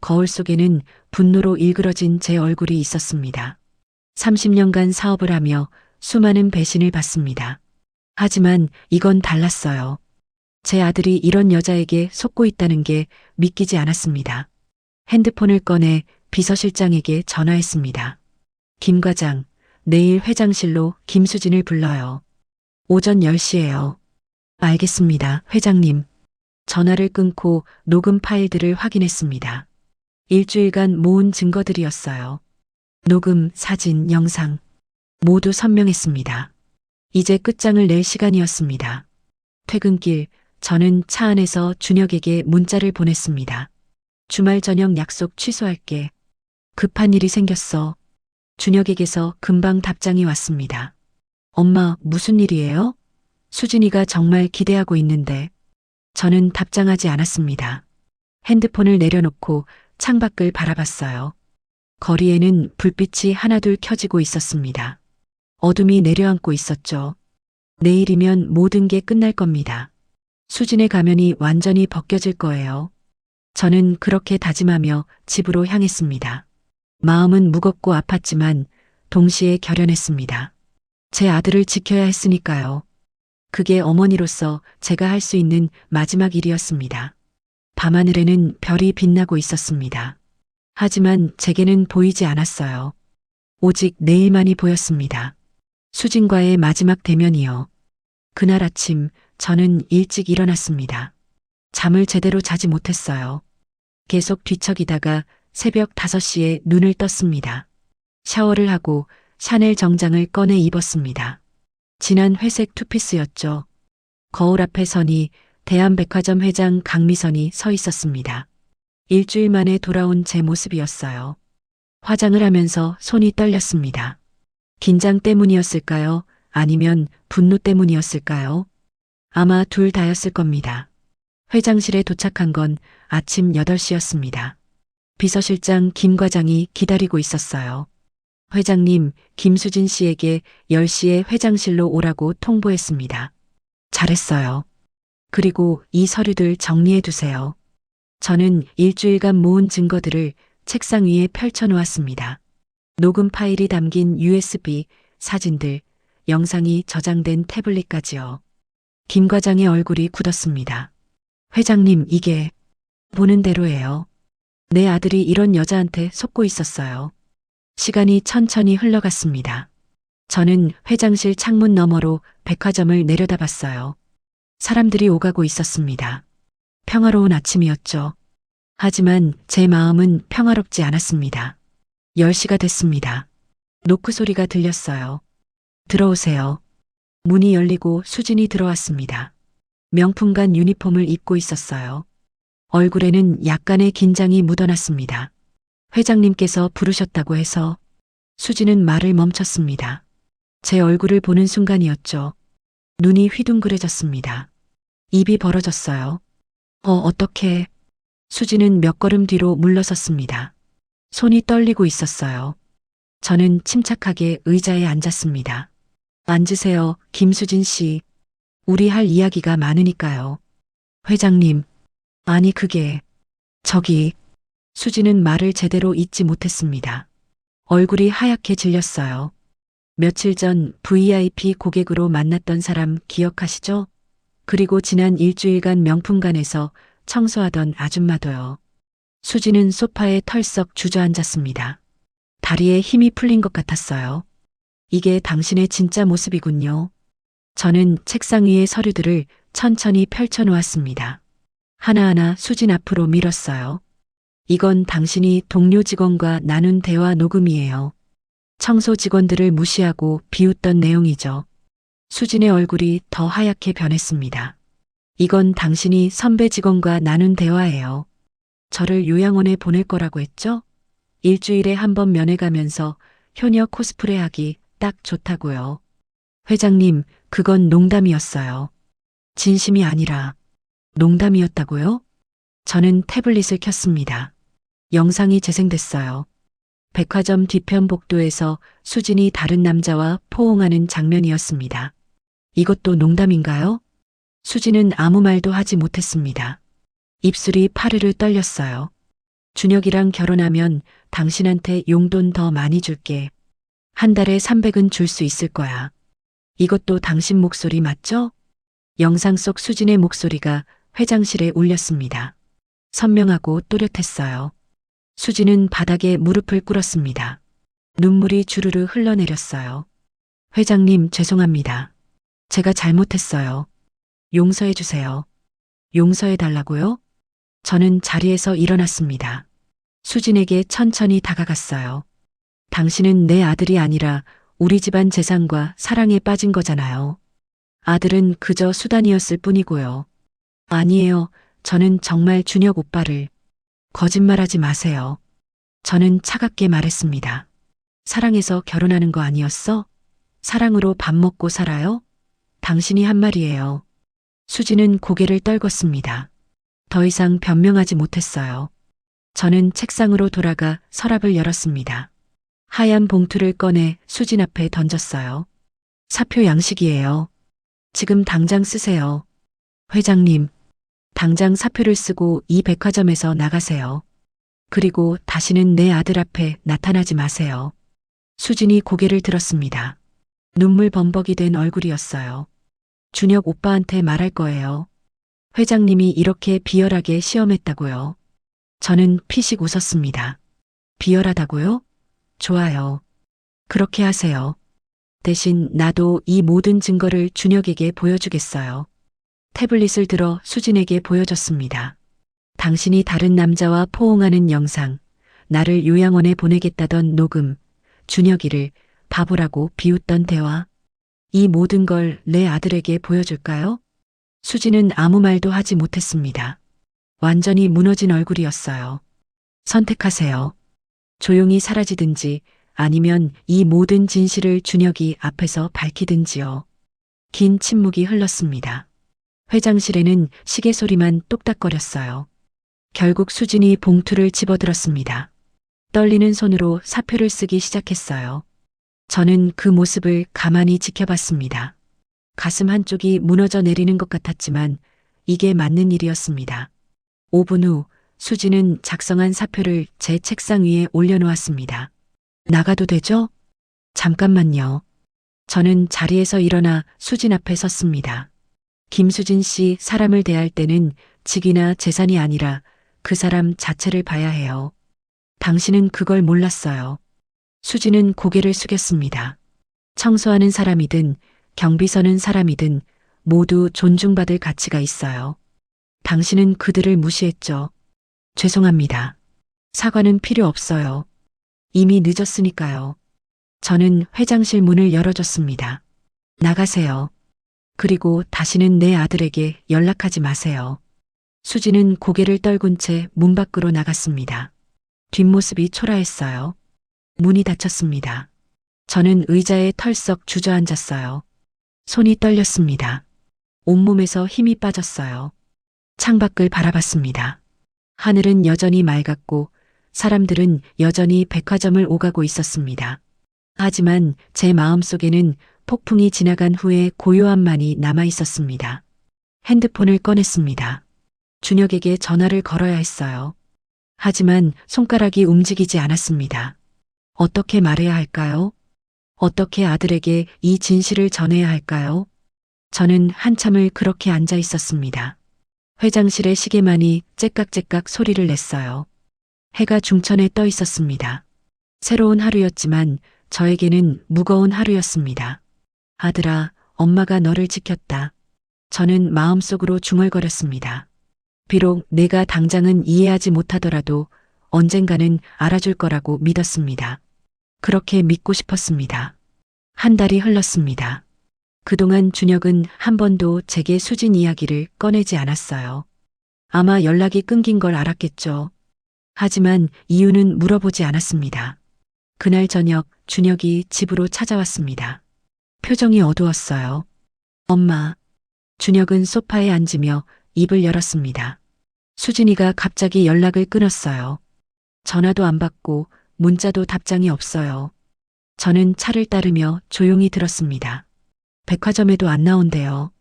거울 속에는 분노로 일그러진 제 얼굴이 있었습니다. 30년간 사업을 하며 수많은 배신을 받습니다. 하지만 이건 달랐어요. 제 아들이 이런 여자에게 속고 있다는 게 믿기지 않았습니다. 핸드폰을 꺼내 비서실장에게 전화했습니다. 김 과장, 내일 회장실로 김수진을 불러요. 오전 10시에요. 알겠습니다, 회장님. 전화를 끊고 녹음 파일들을 확인했습니다. 일주일간 모은 증거들이었어요. 녹음, 사진, 영상 모두 선명했습니다. 이제 끝장을 낼 시간이었습니다. 퇴근길 저는 차 안에서 준혁에게 문자를 보냈습니다. 주말 저녁 약속 취소할게. 급한 일이 생겼어. 준혁에게서 금방 답장이 왔습니다. 엄마, 무슨 일이에요? 수진이가 정말 기대하고 있는데. 저는 답장하지 않았습니다. 핸드폰을 내려놓고 창밖을 바라봤어요. 거리에는 불빛이 하나둘 켜지고 있었습니다. 어둠이 내려앉고 있었죠. 내일이면 모든 게 끝날 겁니다. 수진의 가면이 완전히 벗겨질 거예요. 저는 그렇게 다짐하며 집으로 향했습니다. 마음은 무겁고 아팠지만 동시에 결연했습니다. 제 아들을 지켜야 했으니까요. 그게 어머니로서 제가 할 수 있는 마지막 일이었습니다. 밤하늘에는 별이 빛나고 있었습니다. 하지만 제게는 보이지 않았어요. 오직 내일만이 보였습니다. 수진과의 마지막 대면이요. 그날 아침 저는 일찍 일어났습니다. 잠을 제대로 자지 못했어요. 계속 뒤척이다가 새벽 5시에 눈을 떴습니다. 샤워를 하고 샤넬 정장을 꺼내 입었습니다. 진한 회색 투피스였죠. 거울 앞에 서니 대한백화점 회장 강미선이 서 있었습니다. 일주일 만에 돌아온 제 모습이었어요. 화장을 하면서 손이 떨렸습니다. 긴장 때문이었을까요? 아니면 분노 때문이었을까요? 아마 둘 다였을 겁니다. 회장실에 도착한 건 아침 8시였습니다. 비서실장 김 과장이 기다리고 있었어요. 회장님, 김수진 씨에게 10시에 회장실로 오라고 통보했습니다. 잘했어요. 그리고 이 서류들 정리해 두세요. 저는 일주일간 모은 증거들을 책상 위에 펼쳐 놓았습니다. 녹음 파일이 담긴 USB, 사진들, 영상이 저장된 태블릿까지요. 김 과장의 얼굴이 굳었습니다. 회장님, 이게 보는 대로예요. 내 아들이 이런 여자한테 속고 있었어요. 시간이 천천히 흘러갔습니다. 저는 회장실 창문 너머로 백화점을 내려다봤어요. 사람들이 오가고 있었습니다. 평화로운 아침이었죠. 하지만 제 마음은 평화롭지 않았습니다. 10시가 됐습니다. 노크 소리가 들렸어요. 들어오세요. 문이 열리고 수진이 들어왔습니다. 명품관 유니폼을 입고 있었어요. 얼굴에는 약간의 긴장이 묻어났습니다. 회장님께서 부르셨다고 해서 수지는 말을 멈췄습니다. 제 얼굴을 보는 순간이었죠. 눈이 휘둥그레졌습니다. 입이 벌어졌어요. 어떻게? 수지는 몇 걸음 뒤로 물러섰습니다. 손이 떨리고 있었어요. 저는 침착하게 의자에 앉았습니다. 앉으세요, 김수진 씨. 우리 할 이야기가 많으니까요. 회장님, 아니 저기, 수지는 말을 제대로 잇지 못했습니다. 얼굴이 하얗게 질렸어요. 며칠 전 VIP 고객으로 만났던 사람 기억하시죠? 그리고 지난 일주일간 명품관에서 청소하던 아줌마도요. 수지는 소파에 털썩 주저앉았습니다. 다리에 힘이 풀린 것 같았어요. 이게 당신의 진짜 모습이군요. 저는 책상 위의 서류들을 천천히 펼쳐놓았습니다. 하나하나 수진 앞으로 밀었어요. 이건 당신이 동료 직원과 나눈 대화 녹음이에요. 청소 직원들을 무시하고 비웃던 내용이죠. 수진의 얼굴이 더 하얗게 변했습니다. 이건 당신이 선배 직원과 나눈 대화예요. 저를 요양원에 보낼 거라고 했죠? 일주일에 한 번 면회 가면서 효녀 코스프레 하기 딱 좋다고요. 회장님, 그건 농담이었어요. 진심이 아니라 농담이었다고요? 저는 태블릿을 켰습니다. 영상이 재생됐어요. 백화점 뒤편 복도에서 수진이 다른 남자와 포옹하는 장면이었습니다. 이것도 농담인가요? 수진은 아무 말도 하지 못했습니다. 입술이 파르르 떨렸어요. 준혁이랑 결혼하면 당신한테 용돈 더 많이 줄게. 한 달에 300은 줄 수 있을 거야. 이것도 당신 목소리 맞죠? 영상 속 수진의 목소리가 회장실에 울렸습니다. 선명하고 또렷했어요. 수진은 바닥에 무릎을 꿇었습니다. 눈물이 주르르 흘러내렸어요. 회장님, 죄송합니다. 제가 잘못했어요. 용서해 주세요. 용서해 달라고요? 저는 자리에서 일어났습니다. 수진에게 천천히 다가갔어요. 당신은 내 아들이 아니라 우리 집안 재산과 사랑에 빠진 거잖아요. 아들은 그저 수단이었을 뿐이고요. 아니에요. 저는 정말 준혁 오빠를. 거짓말하지 마세요. 저는 차갑게 말했습니다. 사랑해서 결혼하는 거 아니었어? 사랑으로 밥 먹고 살아요? 당신이 한 말이에요. 수지는 고개를 떨궜습니다. 더 이상 변명하지 못했어요. 저는 책상으로 돌아가 서랍을 열었습니다. 하얀 봉투를 꺼내 수진 앞에 던졌어요. 사표 양식이에요. 지금 당장 쓰세요. 회장님, 당장 사표를 쓰고 이 백화점에서 나가세요. 그리고 다시는 내 아들 앞에 나타나지 마세요. 수진이 고개를 들었습니다. 눈물 범벅이 된 얼굴이었어요. 준혁 오빠한테 말할 거예요. 회장님이 이렇게 비열하게 시험했다고요. 저는 피식 웃었습니다. 비열하다고요? 좋아요. 그렇게 하세요. 대신 나도 이 모든 증거를 준혁에게 보여주겠어요. 태블릿을 들어 수진에게 보여줬습니다. 당신이 다른 남자와 포옹하는 영상, 나를 요양원에 보내겠다던 녹음, 준혁이를 바보라고 비웃던 대화. 이 모든 걸 내 아들에게 보여줄까요? 수진은 아무 말도 하지 못했습니다. 완전히 무너진 얼굴이었어요. 선택하세요. 조용히 사라지든지 아니면 이 모든 진실을 준혁이 앞에서 밝히든지요. 긴 침묵이 흘렀습니다. 회장실에는 시계 소리만 똑딱거렸어요. 결국 수진이 봉투를 집어들었습니다. 떨리는 손으로 사표를 쓰기 시작했어요. 저는 그 모습을 가만히 지켜봤습니다. 가슴 한쪽이 무너져 내리는 것 같았지만 이게 맞는 일이었습니다. 5분 후 수진은 작성한 사표를 제 책상 위에 올려놓았습니다. 나가도 되죠? 잠깐만요. 저는 자리에서 일어나 수진 앞에 섰습니다. 김수진 씨, 사람을 대할 때는 직이나 재산이 아니라 그 사람 자체를 봐야 해요. 당신은 그걸 몰랐어요. 수진은 고개를 숙였습니다. 청소하는 사람이든 경비 서는 사람이든 모두 존중받을 가치가 있어요. 당신은 그들을 무시했죠. 죄송합니다. 사과는 필요 없어요. 이미 늦었으니까요. 저는 회장실 문을 열어줬습니다. 나가세요. 그리고 다시는 내 아들에게 연락하지 마세요. 수지는 고개를 떨군 채 문 밖으로 나갔습니다. 뒷모습이 초라했어요. 문이 닫혔습니다. 저는 의자에 털썩 주저앉았어요. 손이 떨렸습니다. 온몸에서 힘이 빠졌어요. 창밖을 바라봤습니다. 하늘은 여전히 맑았고 사람들은 여전히 백화점을 오가고 있었습니다. 하지만 제 마음속에는 폭풍이 지나간 후에 고요함만이 남아 있었습니다. 핸드폰을 꺼냈습니다. 준혁에게 전화를 걸어야 했어요. 하지만 손가락이 움직이지 않았습니다. 어떻게 말해야 할까요? 어떻게 아들에게 이 진실을 전해야 할까요? 저는 한참을 그렇게 앉아 있었습니다. 회장실의 시계만이 째깍째깍 소리를 냈어요. 해가 중천에 떠 있었습니다. 새로운 하루였지만 저에게는 무거운 하루였습니다. 아들아, 엄마가 너를 지켰다. 저는 마음속으로 중얼거렸습니다. 비록 내가 당장은 이해하지 못하더라도 언젠가는 알아줄 거라고 믿었습니다. 그렇게 믿고 싶었습니다. 한 달이 흘렀습니다. 그동안 준혁은 한 번도 제게 수진 이야기를 꺼내지 않았어요. 아마 연락이 끊긴 걸 알았겠죠. 하지만 이유는 물어보지 않았습니다. 그날 저녁 준혁이 집으로 찾아왔습니다. 표정이 어두웠어요. 엄마. 준혁은 소파에 앉으며 입을 열었습니다. 수진이가 갑자기 연락을 끊었어요. 전화도 안 받고 문자도 답장이 없어요. 저는 차를 따르며 조용히 들었습니다. 백화점에도 안 나온대요.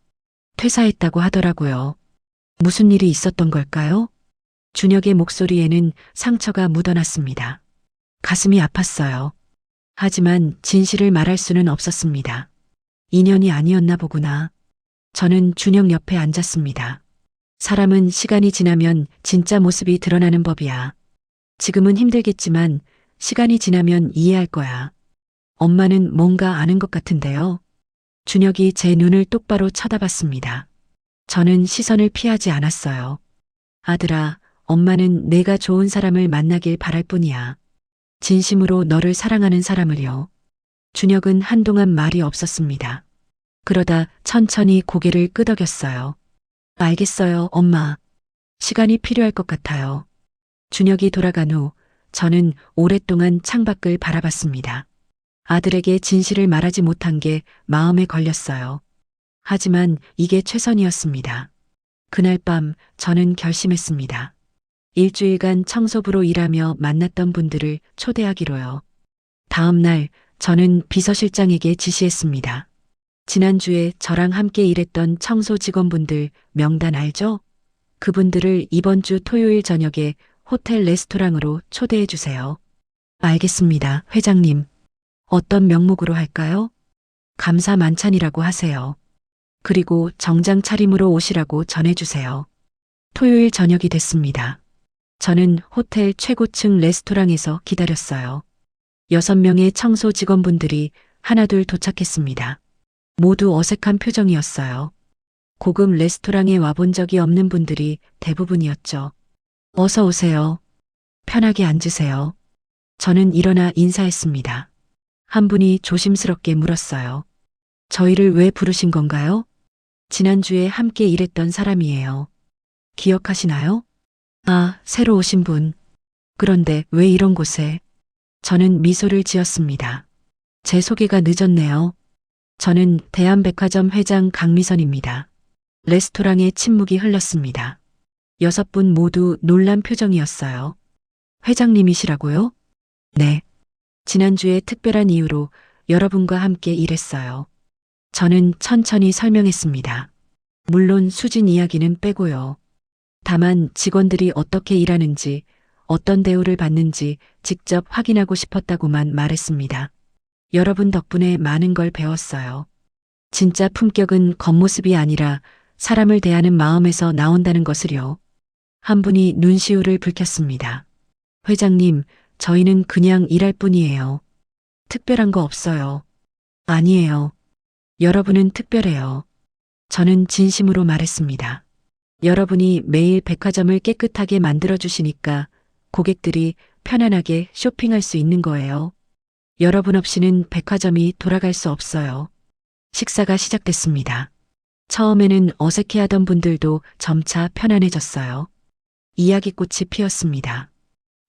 퇴사했다고 하더라고요. 무슨 일이 있었던 걸까요? 준혁의 목소리에는 상처가 묻어났습니다. 가슴이 아팠어요. 하지만 진실을 말할 수는 없었습니다. 인연이 아니었나 보구나. 저는 준혁 옆에 앉았습니다. 사람은 시간이 지나면 진짜 모습이 드러나는 법이야. 지금은 힘들겠지만 시간이 지나면 이해할 거야. 엄마는 뭔가 아는 것 같은데요. 준혁이 제 눈을 똑바로 쳐다봤습니다. 저는 시선을 피하지 않았어요. 아들아, 엄마는 내가 좋은 사람을 만나길 바랄 뿐이야. 진심으로 너를 사랑하는 사람을요. 준혁은 한동안 말이 없었습니다. 그러다 천천히 고개를 끄덕였어요. 알겠어요, 엄마. 시간이 필요할 것 같아요. 준혁이 돌아간 후 저는 오랫동안 창밖을 바라봤습니다. 아들에게 진실을 말하지 못한 게 마음에 걸렸어요. 하지만 이게 최선이었습니다. 그날 밤 저는 결심했습니다. 일주일간 청소부로 일하며 만났던 분들을 초대하기로요. 다음 날 저는 비서실장에게 지시했습니다. 지난주에 저랑 함께 일했던 청소 직원분들 명단 알죠? 그분들을 이번 주 토요일 저녁에 호텔 레스토랑으로 초대해 주세요. 알겠습니다, 회장님. 어떤 명목으로 할까요? 감사 만찬이라고 하세요. 그리고 정장 차림으로 오시라고 전해주세요. 토요일 저녁이 됐습니다. 저는 호텔 최고층 레스토랑에서 기다렸어요. 6명의 청소 직원분들이 하나둘 도착했습니다. 모두 어색한 표정이었어요. 고급 레스토랑에 와본 적이 없는 분들이 대부분이었죠. 어서 오세요. 편하게 앉으세요. 저는 일어나 인사했습니다. 한 분이 조심스럽게 물었어요. 저희를 왜 부르신 건가요? 지난주에 함께 일했던 사람이에요. 기억하시나요? 아, 새로 오신 분. 그런데 왜 이런 곳에? 저는 미소를 지었습니다. 제 소개가 늦었네요. 저는 대한백화점 회장 강미선입니다. 레스토랑에 침묵이 흘렀습니다. 6분 모두 놀란 표정이었어요. 회장님이시라고요? 네. 지난주에 특별한 이유로 여러분과 함께 일했어요. 저는 천천히 설명했습니다. 물론 수진 이야기는 빼고요. 다만 직원들이 어떻게 일하는지, 어떤 대우를 받는지 직접 확인하고 싶었다고만 말했습니다. 여러분 덕분에 많은 걸 배웠어요. 진짜 품격은 겉모습이 아니라 사람을 대하는 마음에서 나온다는 것을요. 한 분이 눈시울을 붉혔습니다. 회장님, 저희는 그냥 일할 뿐이에요. 특별한 거 없어요. 아니에요. 여러분은 특별해요. 저는 진심으로 말했습니다. 여러분이 매일 백화점을 깨끗하게 만들어주시니까 고객들이 편안하게 쇼핑할 수 있는 거예요. 여러분 없이는 백화점이 돌아갈 수 없어요. 식사가 시작됐습니다. 처음에는 어색해하던 분들도 점차 편안해졌어요. 이야기꽃이 피었습니다.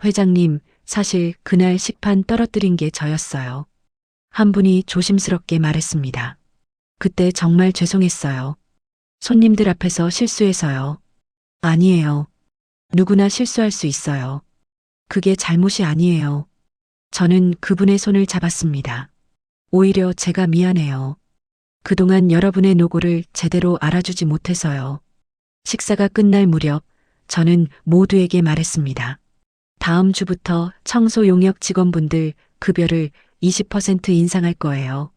회장님, 사실 그날 식판 떨어뜨린 게 저였어요. 한 분이 조심스럽게 말했습니다. 그때 정말 죄송했어요. 손님들 앞에서 실수해서요. 아니에요. 누구나 실수할 수 있어요. 그게 잘못이 아니에요. 저는 그분의 손을 잡았습니다. 오히려 제가 미안해요. 그동안 여러분의 노고를 제대로 알아주지 못해서요. 식사가 끝날 무렵 저는 모두에게 말했습니다. 다음 주부터 청소 용역 직원분들 급여를 20% 인상할 거예요.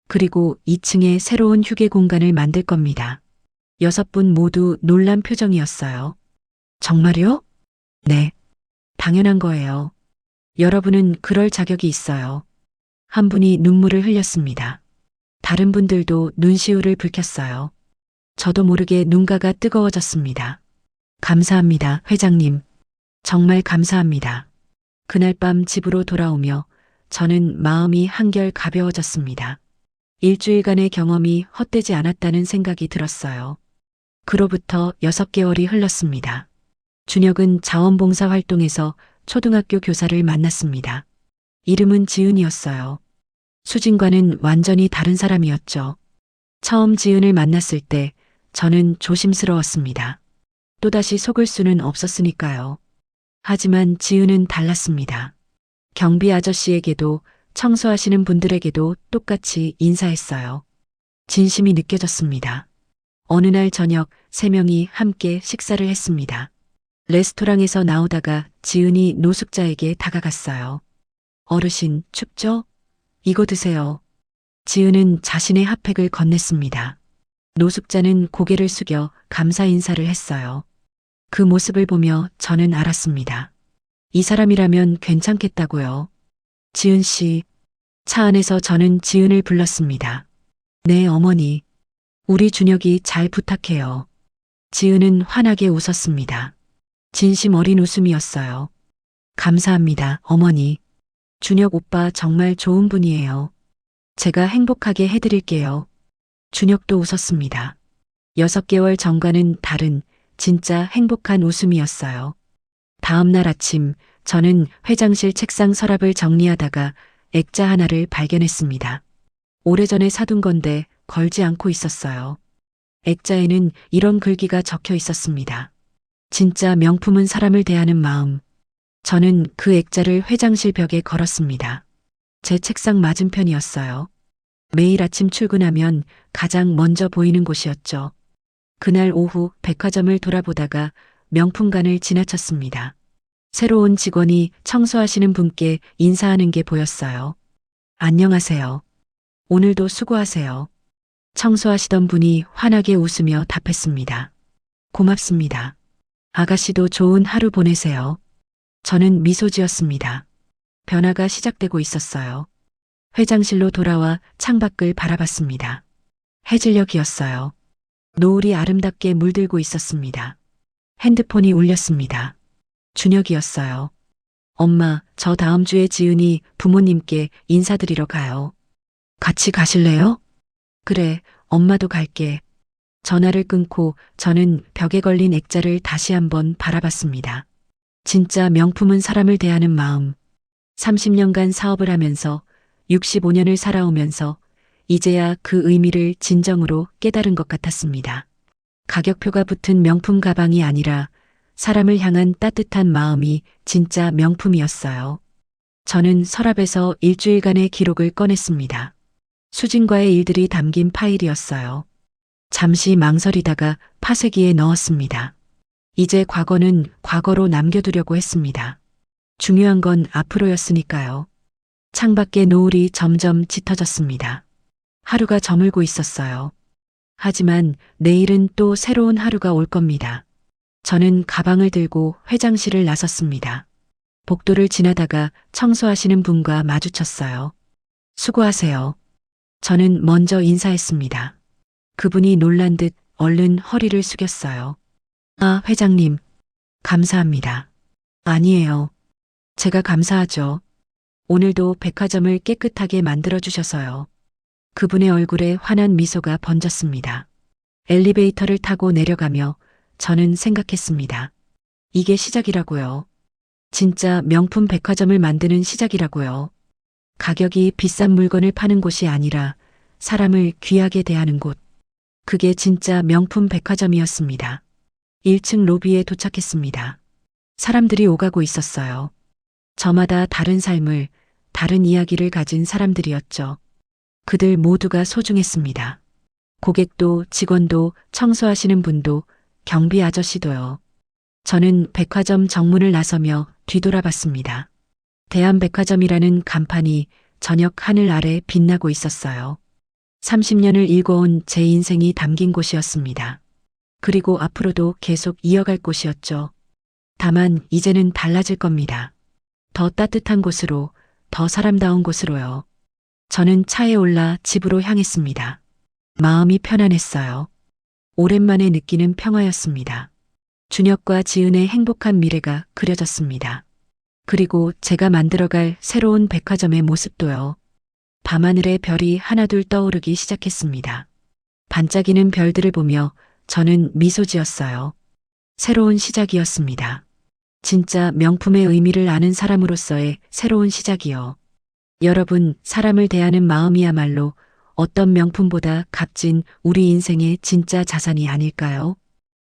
그리고 2층에 새로운 휴게 공간을 만들 겁니다. 6분 모두 놀란 표정이었어요. 정말요? 네. 당연한 거예요. 여러분은 그럴 자격이 있어요. 한 분이 눈물을 흘렸습니다. 다른 분들도 눈시울을 붉혔어요. 저도 모르게 눈가가 뜨거워졌습니다. 감사합니다, 회장님. 정말 감사합니다. 그날 밤 집으로 돌아오며 저는 마음이 한결 가벼워졌습니다. 일주일간의 경험이 헛되지 않았다는 생각이 들었어요. 그로부터 6개월이 흘렀습니다. 준혁은 자원봉사 활동에서 초등학교 교사를 만났습니다. 이름은 지은이었어요. 수진과는 완전히 다른 사람이었죠. 처음 지은을 만났을 때 저는 조심스러웠습니다. 또다시 속을 수는 없었으니까요. 하지만 지은은 달랐습니다. 경비 아저씨에게도 청소하시는 분들에게도 똑같이 인사했어요. 진심이 느껴졌습니다. 어느 날 저녁 3명이 함께 식사를 했습니다. 레스토랑에서 나오다가 지은이 노숙자에게 다가갔어요. 어르신, 춥죠? 이거 드세요. 지은은 자신의 핫팩을 건넸습니다. 노숙자는 고개를 숙여 감사 인사를 했어요. 그 모습을 보며 저는 알았습니다. 이 사람이라면 괜찮겠다고요. 지은 씨, 차 안에서 저는 지은을 불렀습니다. 네, 어머니. 우리 준혁이 잘 부탁해요. 지은은 환하게 웃었습니다. 진심 어린 웃음이었어요. 감사합니다, 어머니. 준혁 오빠 정말 좋은 분이에요. 제가 행복하게 해드릴게요. 준혁도 웃었습니다. 6개월 전과는 다른 진짜 행복한 웃음이었어요. 다음 날 아침 저는 회장실 책상 서랍을 정리하다가 액자 하나를 발견했습니다. 오래전에 사둔 건데 걸지 않고 있었어요. 액자에는 이런 글귀가 적혀 있었습니다. 진짜 명품은 사람을 대하는 마음. 저는 그 액자를 회장실 벽에 걸었습니다. 제 책상 맞은편이었어요. 매일 아침 출근하면 가장 먼저 보이는 곳이었죠. 그날 오후 백화점을 돌아보다가 명품관을 지나쳤습니다. 새로운 직원이 청소하시는 분께 인사하는 게 보였어요. 안녕하세요. 오늘도 수고하세요. 청소하시던 분이 환하게 웃으며 답했습니다. 고맙습니다. 아가씨도 좋은 하루 보내세요. 저는 미소 지었습니다. 변화가 시작되고 있었어요. 회장실로 돌아와 창밖을 바라봤습니다. 해질녘이었어요. 노을이 아름답게 물들고 있었습니다. 핸드폰이 울렸습니다. 준혁이었어요. 엄마, 저 다음 주에 지은이 부모님께 인사드리러 가요. 같이 가실래요? 그래, 엄마도 갈게. 전화를 끊고 저는 벽에 걸린 액자를 다시 한번 바라봤습니다. 진짜 명품은 사람을 대하는 마음. 30년간 사업을 하면서 65년을 살아오면서 이제야 그 의미를 진정으로 깨달은 것 같았습니다. 가격표가 붙은 명품 가방이 아니라 사람을 향한 따뜻한 마음이 진짜 명품이었어요. 저는 서랍에서 일주일간의 기록을 꺼냈습니다. 수진과의 일들이 담긴 파일이었어요. 잠시 망설이다가 파쇄기에 넣었습니다. 이제 과거는 과거로 남겨두려고 했습니다. 중요한 건 앞으로였으니까요. 창밖의 노을이 점점 짙어졌습니다. 하루가 저물고 있었어요. 하지만 내일은 또 새로운 하루가 올 겁니다. 저는 가방을 들고 회장실을 나섰습니다. 복도를 지나다가 청소하시는 분과 마주쳤어요. 수고하세요. 저는 먼저 인사했습니다. 그분이 놀란 듯 얼른 허리를 숙였어요. 아, 회장님. 감사합니다. 아니에요. 제가 감사하죠. 오늘도 백화점을 깨끗하게 만들어주셔서요. 그분의 얼굴에 환한 미소가 번졌습니다. 엘리베이터를 타고 내려가며 저는 생각했습니다. 이게 시작이라고요. 진짜 명품 백화점을 만드는 시작이라고요. 가격이 비싼 물건을 파는 곳이 아니라 사람을 귀하게 대하는 곳. 그게 진짜 명품 백화점이었습니다. 1층 로비에 도착했습니다. 사람들이 오가고 있었어요. 저마다 다른 삶을, 다른 이야기를 가진 사람들이었죠. 그들 모두가 소중했습니다. 고객도 직원도 청소하시는 분도 경비 아저씨도요. 저는 백화점 정문을 나서며 뒤돌아봤습니다. 대한백화점이라는 간판이 저녁 하늘 아래 빛나고 있었어요. 30년을 일궈온 제 인생이 담긴 곳이었습니다. 그리고 앞으로도 계속 이어갈 곳이었죠. 다만 이제는 달라질 겁니다. 더 따뜻한 곳으로, 더 사람다운 곳으로요. 저는 차에 올라 집으로 향했습니다. 마음이 편안했어요. 오랜만에 느끼는 평화였습니다. 준혁과 지은의 행복한 미래가 그려졌습니다. 그리고 제가 만들어갈 새로운 백화점의 모습도요. 밤하늘에 별이 하나둘 떠오르기 시작했습니다. 반짝이는 별들을 보며 저는 미소 지었어요. 새로운 시작이었습니다. 진짜 명품의 의미를 아는 사람으로서의 새로운 시작이요. 여러분, 사람을 대하는 마음이야말로 어떤 명품보다 값진 우리 인생의 진짜 자산이 아닐까요?